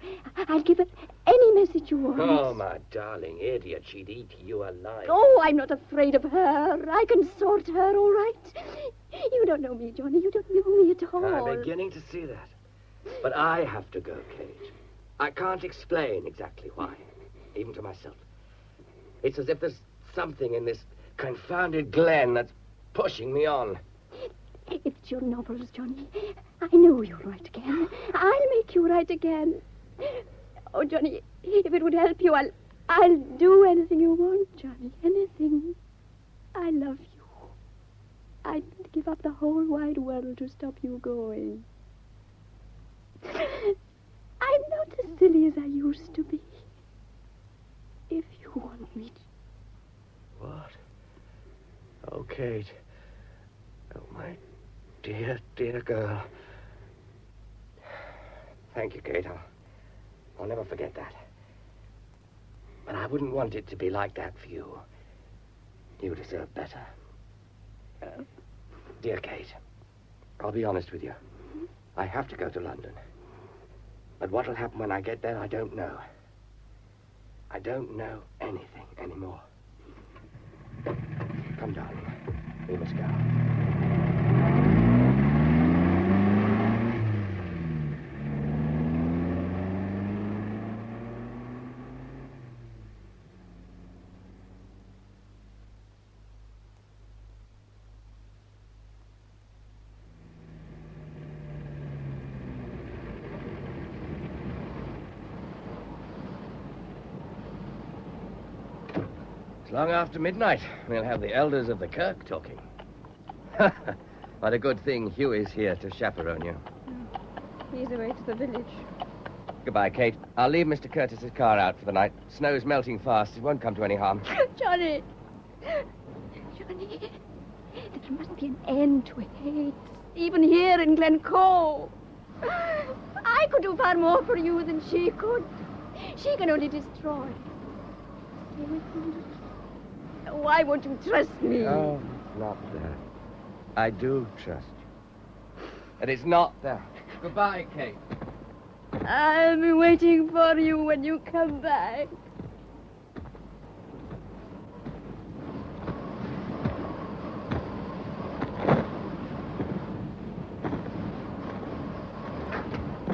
I'll give her any message you want. Oh, my darling idiot. She'd eat you alive. Oh, I'm not afraid of her. I can sort her, all right. You don't know me, Johnny. You don't know me at all. I'm beginning to see that. But I have to go, Kate. I can't explain exactly why, even to myself. It's as if there's something in this confounded glen that's pushing me on. It's your novels, Johnny. I know you'll write again. I'll make you write again. Oh, Johnny, if it would help you, I'll do anything you want, Johnny. Anything. I love you. I'd give up the whole wide world to stop you going. I'm not as silly as I used to be. If you want me to. What? Oh, Kate. Oh, my dear, dear girl. Thank you, Kate. I'll never forget that. But I wouldn't want it to be like that for you. You deserve better. Dear Kate, I'll be honest with you. I have to go to London. But what'll happen when I get there, I don't know. I don't know anything anymore. Come, darling. We must go. Long after midnight, we'll have the elders of the kirk talking. What a good thing Hugh is here to chaperone you. He's away to the village. Goodbye, Kate. I'll leave Mr. Curtis's car out for the night. Snow's melting fast. It won't come to any harm. Johnny! Johnny, there must be an end to hate, even here in Glencoe. I could do far more for you than she could. She can only destroy. Stay with me. Why won't you trust me? Oh, not that. I do trust you. And it's not that. Goodbye, Kate. I'll be waiting for you when you come back.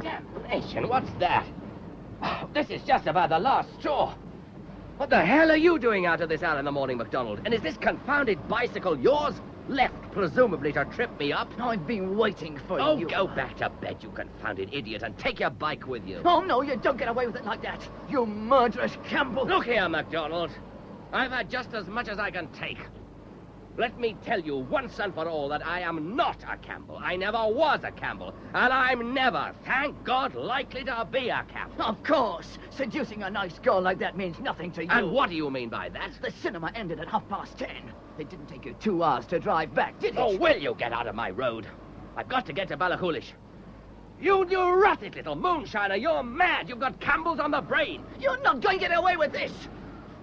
Damnation, what's that? Oh, this is just about the last straw. What the hell are you doing out of this hour in the morning, MacDonald? And is this confounded bicycle yours? Left, presumably to trip me up. I've been waiting for Oh, you. go back to bed, you confounded idiot, and take your bike with you. Oh, no, you don't get away with it like that. You murderous Campbell. Look here, MacDonald. I've had just as much as I can take. Let me tell you once and for all that I am not a Campbell. I never was a Campbell. And I'm never, thank God, likely to be a Campbell. Of course. Seducing a nice girl like that means nothing to you. And what do you mean by that? The cinema ended at 10:30. It didn't take you 2 hours to drive back, did it? Oh, will you get out of my road? I've got to get to Ballachulish. You neurotic little moonshiner, you're mad. You've got Campbells on the brain. You're not going to get away with this.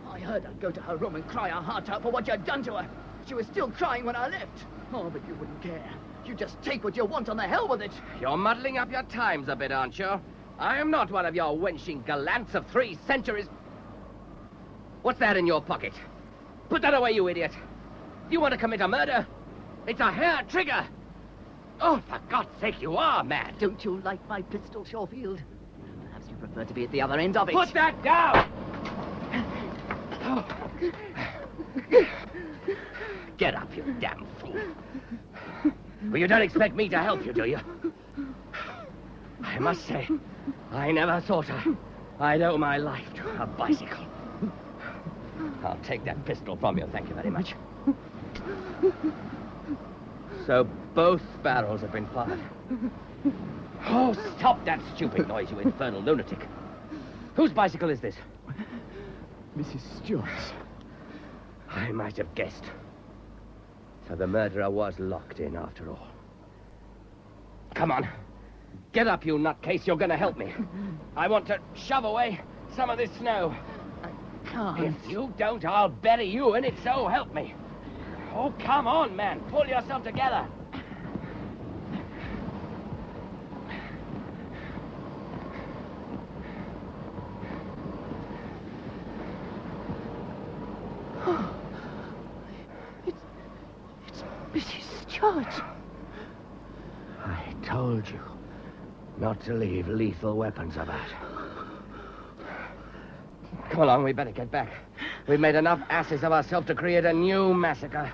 I heard her go to her room and cry her heart out for what you'd done to her. She was still crying when I left. Oh, but you wouldn't care. You just take what you want and the hell with it. You're muddling up your times a bit, aren't you? I am not one of your wenching gallants of 3 centuries. What's that in your pocket? Put that away, you idiot. You want to commit a murder? It's a hair trigger. Oh, for God's sake, you are mad. Don't you like my pistol, Shawfield? Perhaps you prefer to be at the other end of it. Put that down! Get up, you damn fool. Well, you don't expect me to help you, do you? I must say, I never thought I'd owe my life to a bicycle. I'll take that pistol from you, thank you very much. So both barrels have been fired. Oh, stop that stupid noise, you infernal lunatic. Whose bicycle is this? Mrs. Stewart's. I might have guessed. So the murderer was locked in after all. Come on. Get up, you nutcase. You're going to help me. I want to shove away some of this snow. I can't. If you don't, I'll bury you in it, so help me. Oh, come on, man. Pull yourself together. Mrs. Stewart. I told you not to leave lethal weapons about. Come along, we better get back. We've made enough asses of ourselves to create a new massacre.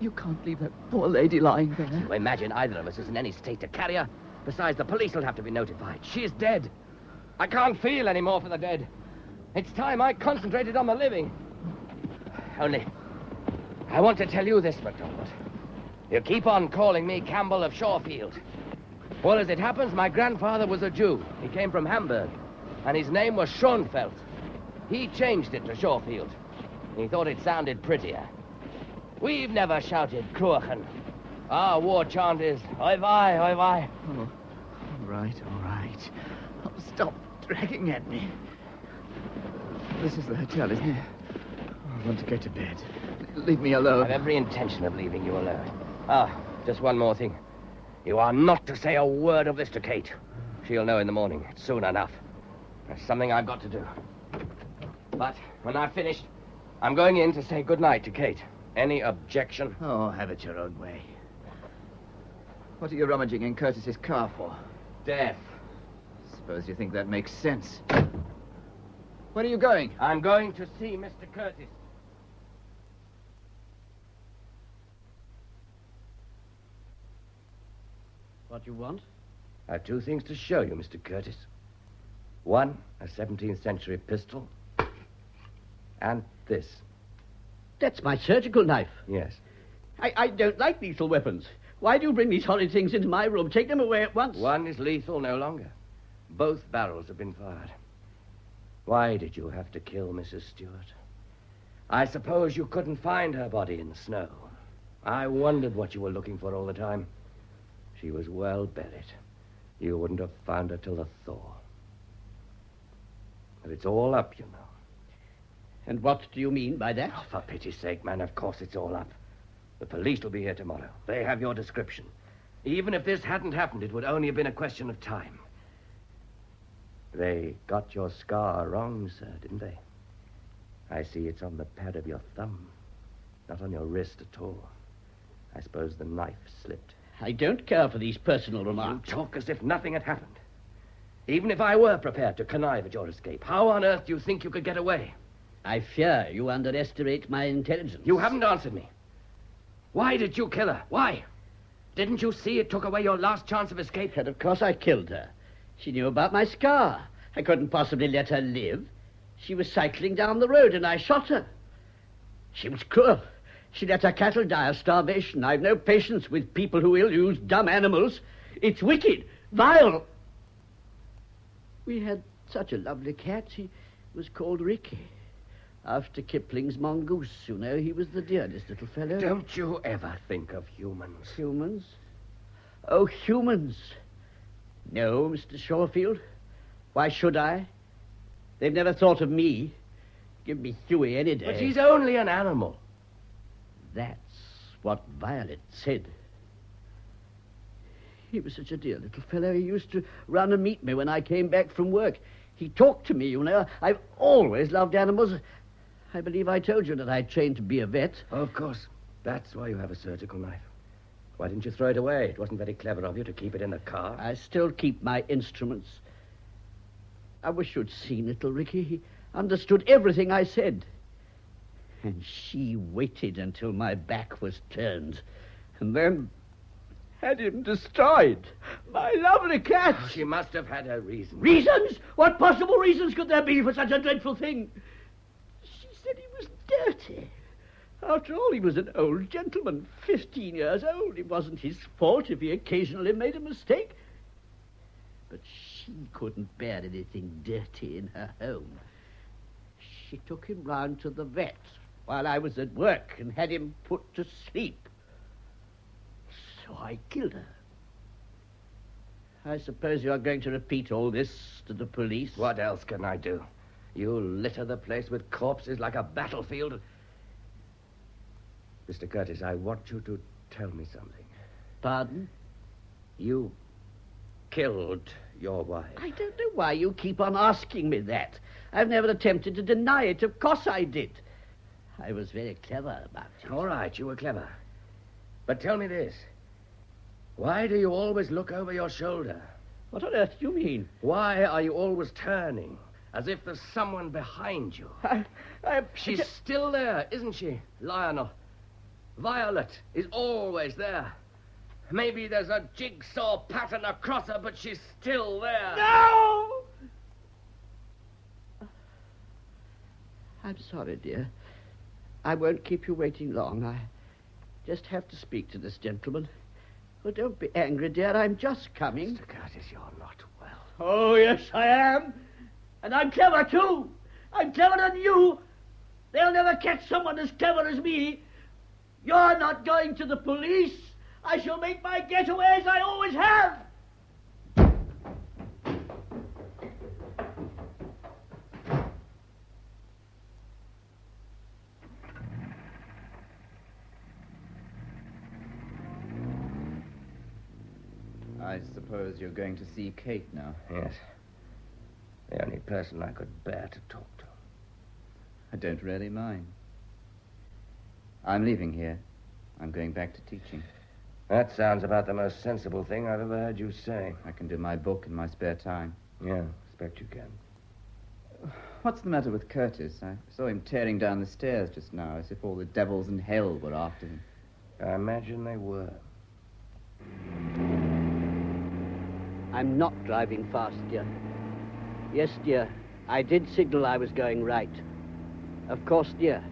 You can't leave that poor lady lying there. You imagine either of us is in any state to carry her? Besides, the police will have to be notified. She's dead. I can't feel any more for the dead. It's time I concentrated on the living. Only, I want to tell you this, MacDonald. You keep on calling me Campbell of Shawfield. Well, as it happens, my grandfather was a Jew. He came from Hamburg, and his name was Schoenfeld. He changed it to Shawfield. He thought it sounded prettier. We've never shouted Kruachen. Our war chant is, oi vai, oi vai. Oh, all right. Oh, stop dragging at me. This is the hotel, isn't it? I want to go to bed. Leave me alone. I have every intention of leaving you alone. Just one more thing. You are not to say a word of this to Kate. She'll know in the morning. It's soon enough. There's something I've got to do. But when I've finished, I'm going in to say goodnight to Kate. Any objection? Oh, have it your own way. What are you rummaging in Curtis's car for? Death. Suppose you think that makes sense. Where are you going? I'm going to see Mr. Curtis. What you want? I have 2 things to show you, Mr. Curtis. One, a 17th century pistol. And this. That's my surgical knife. Yes. I don't like lethal weapons. Why do you bring these horrid things into my room? Take them away at once. One is lethal no longer. Both barrels have been fired. Why did you have to kill Mrs. Stewart? I suppose you couldn't find her body in the snow. I wondered what you were looking for all the time. She was well buried. You wouldn't have found her till the thaw. But it's all up, you know. And what do you mean by that? Oh, for pity's sake, man, of course it's all up. The police will be here tomorrow. They have your description. Even if this hadn't happened, it would only have been a question of time. They got your scar wrong, sir, didn't they? I see it's on the pad of your thumb, not on your wrist at all. I suppose the knife slipped. I don't care for these personal remarks. You talk as if nothing had happened. Even if I were prepared to connive at your escape, how on earth do you think you could get away? I fear you underestimate my intelligence. You haven't answered me. Why did you kill her? Why? Didn't you see it took away your last chance of escape? And of course I killed her. She knew about my scar. I couldn't possibly let her live. She was cycling down the road and I shot her. She was cruel. She let her cattle die of starvation. I've no patience with people who ill-use dumb animals. It's wicked, vile. We had such a lovely cat. He was called Ricky. After Kipling's mongoose, you know, he was the dearest little fellow. Don't you ever think of humans? Humans? Oh, humans. No, Mr. Shorefield. Why should I? They've never thought of me. Give me Huey any day. But he's only an animal. That's what Violet said. He was such a dear little fellow. He used to run and meet me when I came back from work. He talked to me, you know. I've always loved animals. I believe I told you that I trained to be a vet. Of course. That's why you have a surgical knife. Why didn't you throw it away? It wasn't very clever of you to keep it in the car. I still keep my instruments. I wish you'd seen little Ricky. He understood everything I said. And she waited until my back was turned. And then had him destroyed. My lovely cat. Oh, she must have had her reasons. Reasons? What possible reasons could there be for such a dreadful thing? She said he was dirty. After all, he was an old gentleman, 15 years old. It wasn't his fault if he occasionally made a mistake. But she couldn't bear anything dirty in her home. She took him round to the vet while I was at work and had him put to sleep. So I killed her. I suppose you're going to repeat all this to the police? What else can I do? You litter the place with corpses like a battlefield. Mr. Curtis, I want you to tell me something. Pardon? You killed your wife. I don't know why you keep on asking me that. I've never attempted to deny it. Of course I did. I was very clever about it. All right, you were clever. But tell me this. Why do you always look over your shoulder? What on earth do you mean? Why are you always turning, as if there's someone behind you? She's still there, isn't she, Lionel? Violet is always there. Maybe there's a jigsaw pattern across her, but she's still there. No! I'm sorry, dear. I won't keep you waiting long. I just have to speak to this gentleman. Oh, don't be angry, dear. I'm just coming. Mr. Curtis, you're not well. Oh, yes, I am. And I'm clever, too. I'm cleverer than you. They'll never catch someone as clever as me. You're not going to the police. I shall make my getaway as I always have. I suppose you're going to see Kate now. Yes. The only person I could bear to talk to. I don't really mind. I'm leaving here. I'm going back to teaching. That sounds about the most sensible thing I've ever heard you say. I can do my book in my spare time. Yeah, expect you can. What's the matter with Curtis? I saw him tearing down the stairs just now, as if all the devils in hell were after him. I imagine they were. I'm not driving fast, dear. Yes, dear, I did signal I was going right. Of course, dear.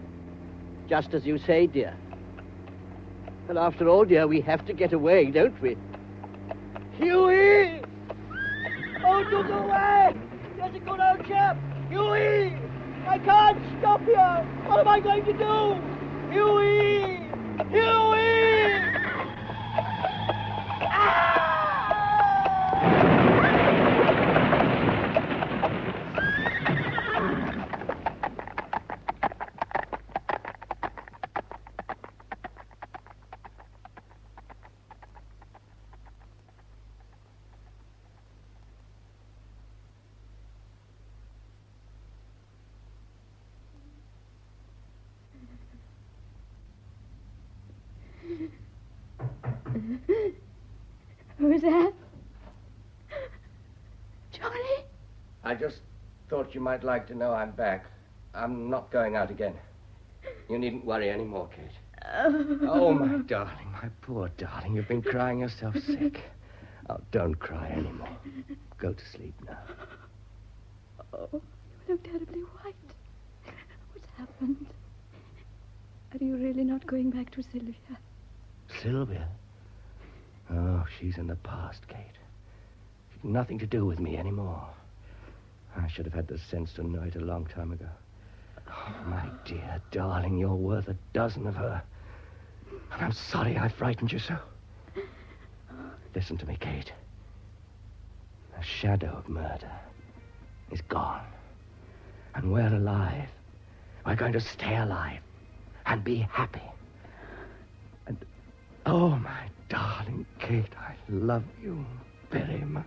Just as you say, dear. Well, after all, dear, we have to get away, don't we? Huey! Oh, do go away! There's a good old chap! Huey! I can't stop here! What am I going to do? Huey! Huey! Ah! Who's that? Johnny? I just thought you might like to know I'm back. I'm not going out again. You needn't worry any more, Kate. Oh, my darling, my poor darling. You've been crying yourself sick. Oh, don't cry anymore. Go to sleep now. Oh, you look terribly white. What's happened? Are you really not going back to Sylvia? Sylvia? Oh, she's in the past, Kate. She's nothing to do with me anymore. I should have had the sense to know it a long time ago. Oh, my dear darling, you're worth a dozen of her. And I'm sorry I frightened you so. Listen to me, Kate. The shadow of murder is gone. And we're alive. We're going to stay alive and be happy. And, oh, my darling Kate, I love you very much.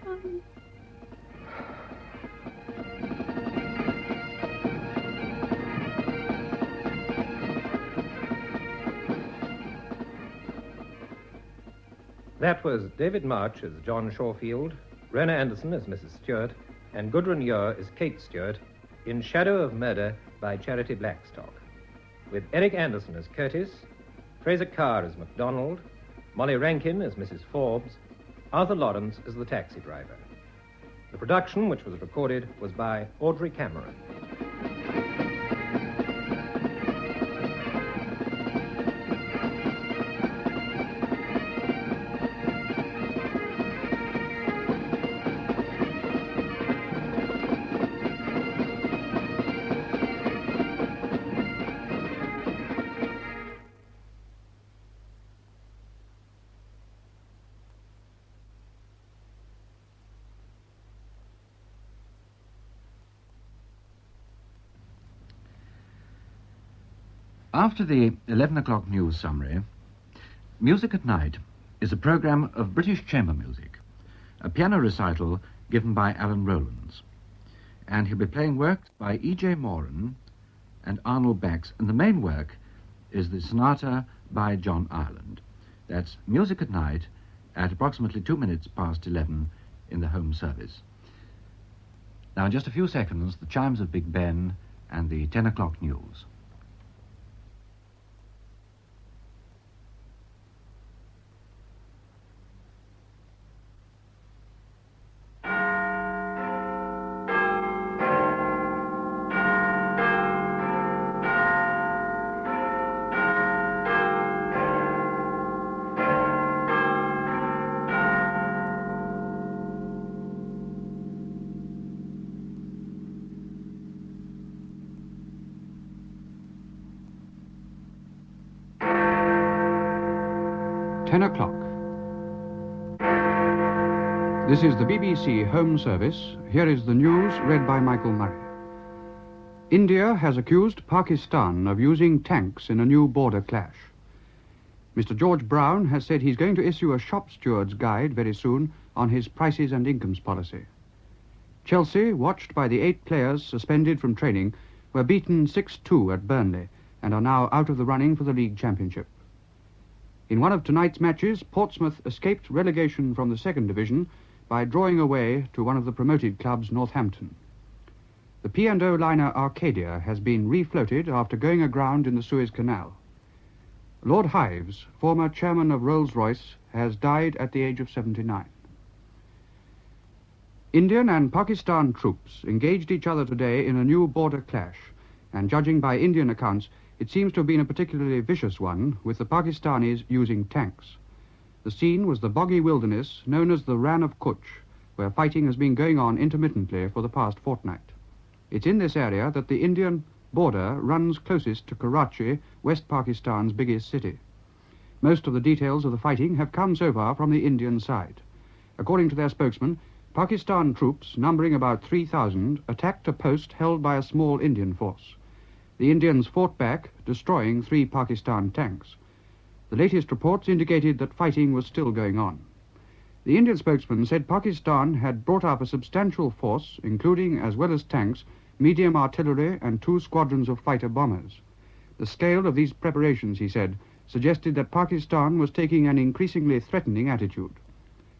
Johnny. That was David March as John Shawfield, Rena Anderson as Mrs. Stewart, and Gudrun Ure as Kate Stewart in Shadow of Murder by Charity Blackstock, with Eric Anderson as Curtis, Fraser Carr as MacDonald, Molly Rankin as Mrs. Forbes, Arthur Lawrence as the taxi driver. The production, which was recorded, was by Audrey Cameron. After the 11 o'clock news summary, Music at Night is a programme of British chamber music, a piano recital given by Alan Rowlands. And he'll be playing works by E.J. Moran and Arnold Bax, and the main work is the sonata by John Ireland. That's Music at Night at approximately 2 minutes past 11 in the home service. Now, in just a few seconds, the chimes of Big Ben and the 10 o'clock news. This is the BBC Home Service. Here is the news read by Michael Murray. India has accused Pakistan of using tanks in a new border clash. Mr. George Brown has said he's going to issue a shop steward's guide very soon on his prices and incomes policy. Chelsea, watched by the 8 players suspended from training, were beaten 6-2 at Burnley and are now out of the running for the league championship. In one of tonight's matches, Portsmouth escaped relegation from the second division by drawing away to one of the promoted clubs, Northampton. The P&O liner Arcadia has been refloated after going aground in the Suez Canal. Lord Hives, former chairman of Rolls-Royce, has died at the age of 79. Indian and Pakistan troops engaged each other today in a new border clash, and judging by Indian accounts, it seems to have been a particularly vicious one, with the Pakistanis using tanks. The scene was the boggy wilderness known as the Rann of Kutch, where fighting has been going on intermittently for the past fortnight. It's in this area that the Indian border runs closest to Karachi, West Pakistan's biggest city. Most of the details of the fighting have come so far from the Indian side. According to their spokesman, Pakistan troops, numbering about 3,000, attacked a post held by a small Indian force. The Indians fought back, destroying 3 Pakistan tanks. The latest reports indicated that fighting was still going on. The Indian spokesman said Pakistan had brought up a substantial force, including, as well as tanks, medium artillery and 2 squadrons of fighter bombers. The scale of these preparations, he said, suggested that Pakistan was taking an increasingly threatening attitude.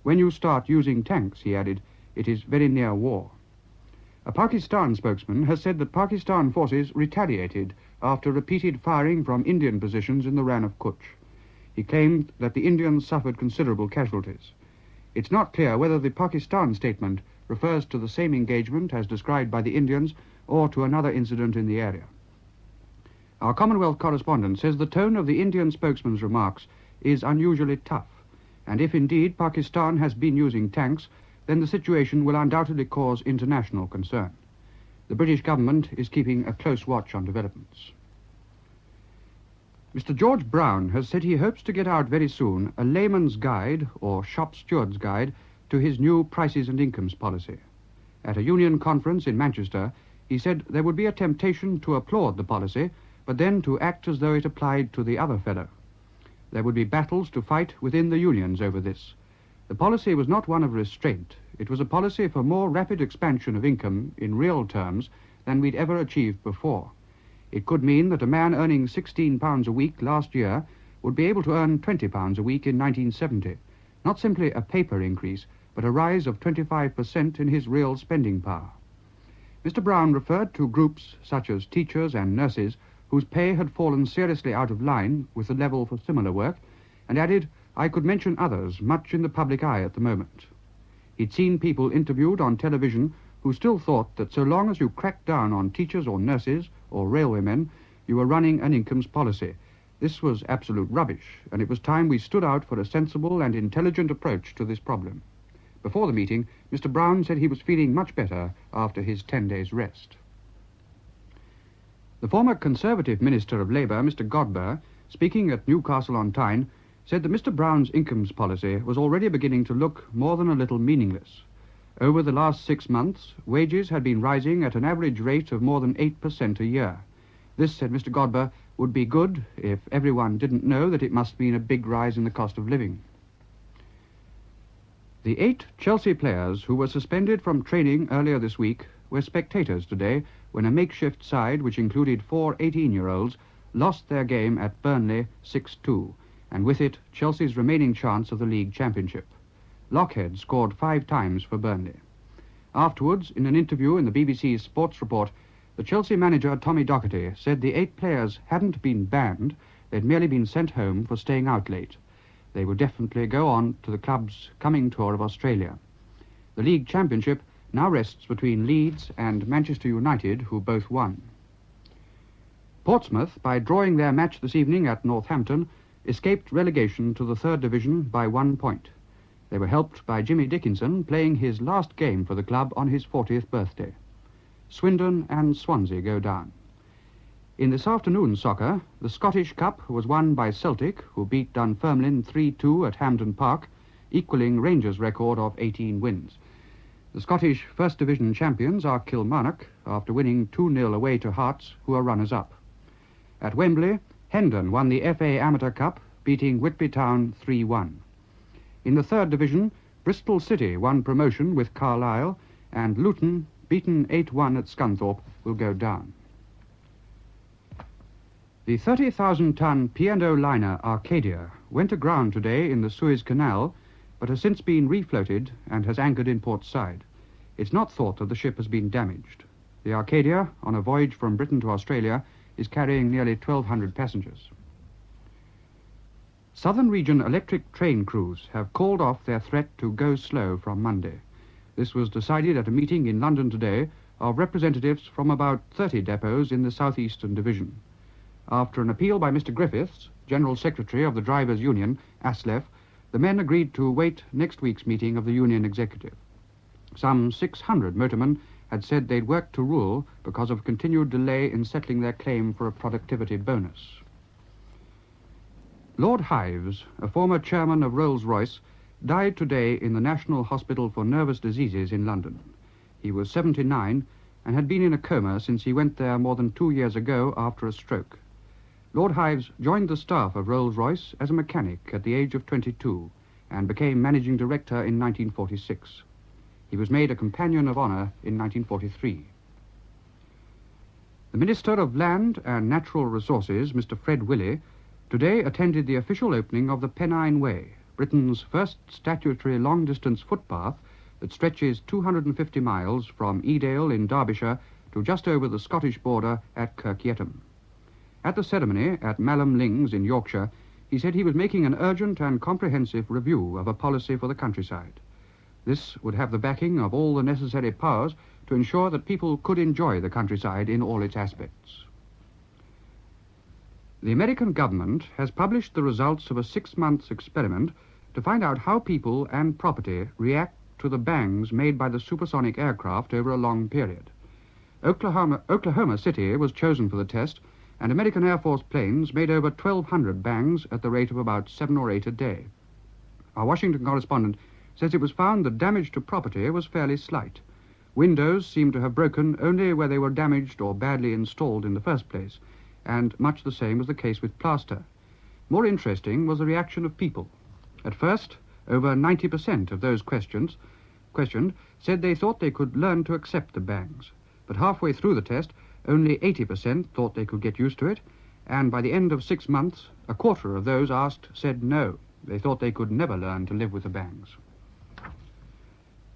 When you start using tanks, he added, it is very near war. A Pakistan spokesman has said that Pakistan forces retaliated after repeated firing from Indian positions in the Rann of Kutch. He claimed that the Indians suffered considerable casualties. It's not clear whether the Pakistan statement refers to the same engagement as described by the Indians or to another incident in the area. Our Commonwealth correspondent says the tone of the Indian spokesman's remarks is unusually tough, and if indeed Pakistan has been using tanks, then the situation will undoubtedly cause international concern. The British government is keeping a close watch on developments. Mr. George Brown has said he hopes to get out very soon a layman's guide, or shop steward's guide, to his new prices and incomes policy. At a union conference in Manchester, he said there would be a temptation to applaud the policy, but then to act as though it applied to the other fellow. There would be battles to fight within the unions over this. The policy was not one of restraint. It was a policy for more rapid expansion of income in real terms than we'd ever achieved before. It could mean that a man earning £16 a week last year would be able to earn £20 a week in 1970. Not simply a paper increase, but a rise of 25% in his real spending power. Mr. Brown referred to groups such as teachers and nurses whose pay had fallen seriously out of line with the level for similar work, and added, I could mention others much in the public eye at the moment. He'd seen people interviewed on television who still thought that so long as you cracked down on teachers or nurses or railwaymen, you were running an incomes policy. This was absolute rubbish, and it was time we stood out for a sensible and intelligent approach to this problem. Before the meeting, Mr. Brown said he was feeling much better after his 10 days' rest. The former Conservative Minister of Labour, Mr. Godber, speaking at Newcastle-on-Tyne, said that Mr. Brown's incomes policy was already beginning to look more than a little meaningless. Over the last 6 months, wages had been rising at an average rate of more than 8% a year. This, said Mr. Godber, would be good if everyone didn't know that it must mean a big rise in the cost of living. The 8 Chelsea players who were suspended from training earlier this week were spectators today when a makeshift side, which included 4 18-year-olds, lost their game at Burnley 6-2, and with it Chelsea's remaining chance of the league championship. Lockhead scored 5 times for Burnley. Afterwards, in an interview in the BBC's Sports Report, the Chelsea manager Tommy Docherty said the 8 players hadn't been banned, they'd merely been sent home for staying out late. They would definitely go on to the club's coming tour of Australia. The league championship now rests between Leeds and Manchester United, who both won. Portsmouth, by drawing their match this evening at Northampton, escaped relegation to the 3rd Division by 1 point. They were helped by Jimmy Dickinson playing his last game for the club on his 40th birthday. Swindon and Swansea go down. In this afternoon's soccer, the Scottish Cup was won by Celtic, who beat Dunfermline 3-2 at Hampden Park, equalling Rangers' record of 18 wins. The Scottish First Division champions are Kilmarnock, after winning 2-0 away to Hearts, who are runners-up. At Wembley, Hendon won the FA Amateur Cup, beating Whitby Town 3-1. In the 3rd Division, Bristol City won promotion with Carlisle, and Luton, beaten 8-1 at Scunthorpe, will go down. The 30,000-ton P&O liner Arcadia went aground today in the Suez Canal, but has since been refloated and has anchored in Port Said. It's not thought that the ship has been damaged. The Arcadia, on a voyage from Britain to Australia, is carrying nearly 1,200 passengers. Southern Region electric train crews have called off their threat to go slow from Monday. This was decided at a meeting in London today of representatives from about 30 depots in the South Eastern Division. After an appeal by Mr. Griffiths, General Secretary of the Drivers' Union, ASLEF, the men agreed to await next week's meeting of the Union Executive. Some 600 motormen had said they'd work to rule because of continued delay in settling their claim for a productivity bonus. Lord Hives, a former chairman of Rolls-Royce, died today in the National Hospital for Nervous Diseases in London. He was 79 and had been in a coma since he went there more than 2 years ago after a stroke. Lord Hives joined the staff of Rolls-Royce as a mechanic at the age of 22 and became managing director in 1946. He was made a Companion of Honour in 1943. The Minister of Land and Natural Resources, Mr. Fred Willey, today attended the official opening of the Pennine Way, Britain's first statutory long-distance footpath that stretches 250 miles from Edale in Derbyshire to just over the Scottish border at Kirk Yetholm. At the ceremony at Malham Lings in Yorkshire, he said he was making an urgent and comprehensive review of a policy for the countryside. This would have the backing of all the necessary powers to ensure that people could enjoy the countryside in all its aspects. The American government has published the results of a 6-month experiment to find out how people and property react to the bangs made by the supersonic aircraft over a long period. Oklahoma City was chosen for the test, and American Air Force planes made over 1,200 bangs at the rate of about 7 or 8 a day. Our Washington correspondent says it was found that damage to property was fairly slight. Windows seemed to have broken only where they were damaged or badly installed in the first place, and much the same was the case with plaster. More interesting was the reaction of people. At first, over 90% of those questioned said they thought they could learn to accept the bangs. But halfway through the test, only 80% thought they could get used to it, and by the end of 6 months, a quarter of those asked said no. They thought they could never learn to live with the bangs.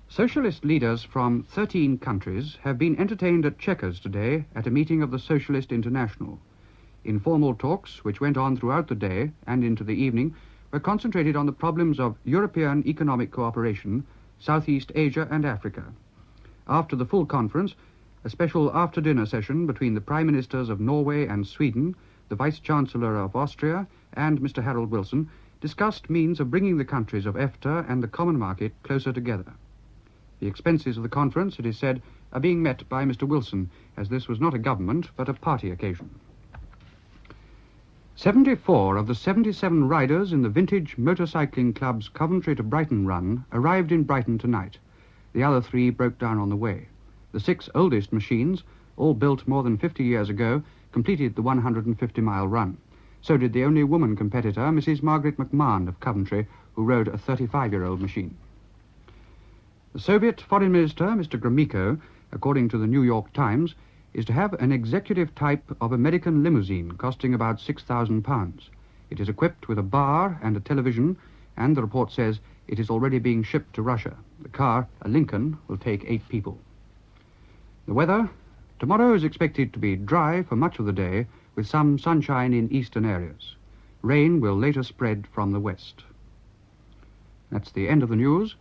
Socialist leaders from 13 countries have been entertained at Chequers today at a meeting of the Socialist International. Informal talks, which went on throughout the day and into the evening, were concentrated on the problems of European economic cooperation, Southeast Asia and Africa. After the full conference, a special after-dinner session between the Prime Ministers of Norway and Sweden, the Vice-Chancellor of Austria, and Mr. Harold Wilson discussed means of bringing the countries of EFTA and the common market closer together. The expenses of the conference, it is said, are being met by Mr. Wilson, as this was not a government but a party occasion. 74 of the 77 riders in the Vintage Motorcycling Club's Coventry to Brighton run arrived in Brighton tonight. The other 3 broke down on the way. The 6 oldest machines, all built more than 50 years ago, completed the 150-mile run. So did the only woman competitor, Mrs. Margaret McMahon of Coventry, who rode a 35-year-old machine. The Soviet Foreign Minister, Mr. Gromyko, according to the New York Times, is to have an executive type of American limousine costing about £6,000. It is equipped with a bar and a television, and the report says it is already being shipped to Russia. The car, a Lincoln, will take 8 people. The weather. Tomorrow is expected to be dry for much of the day, with some sunshine in eastern areas. Rain will later spread from the west. That's the end of the news.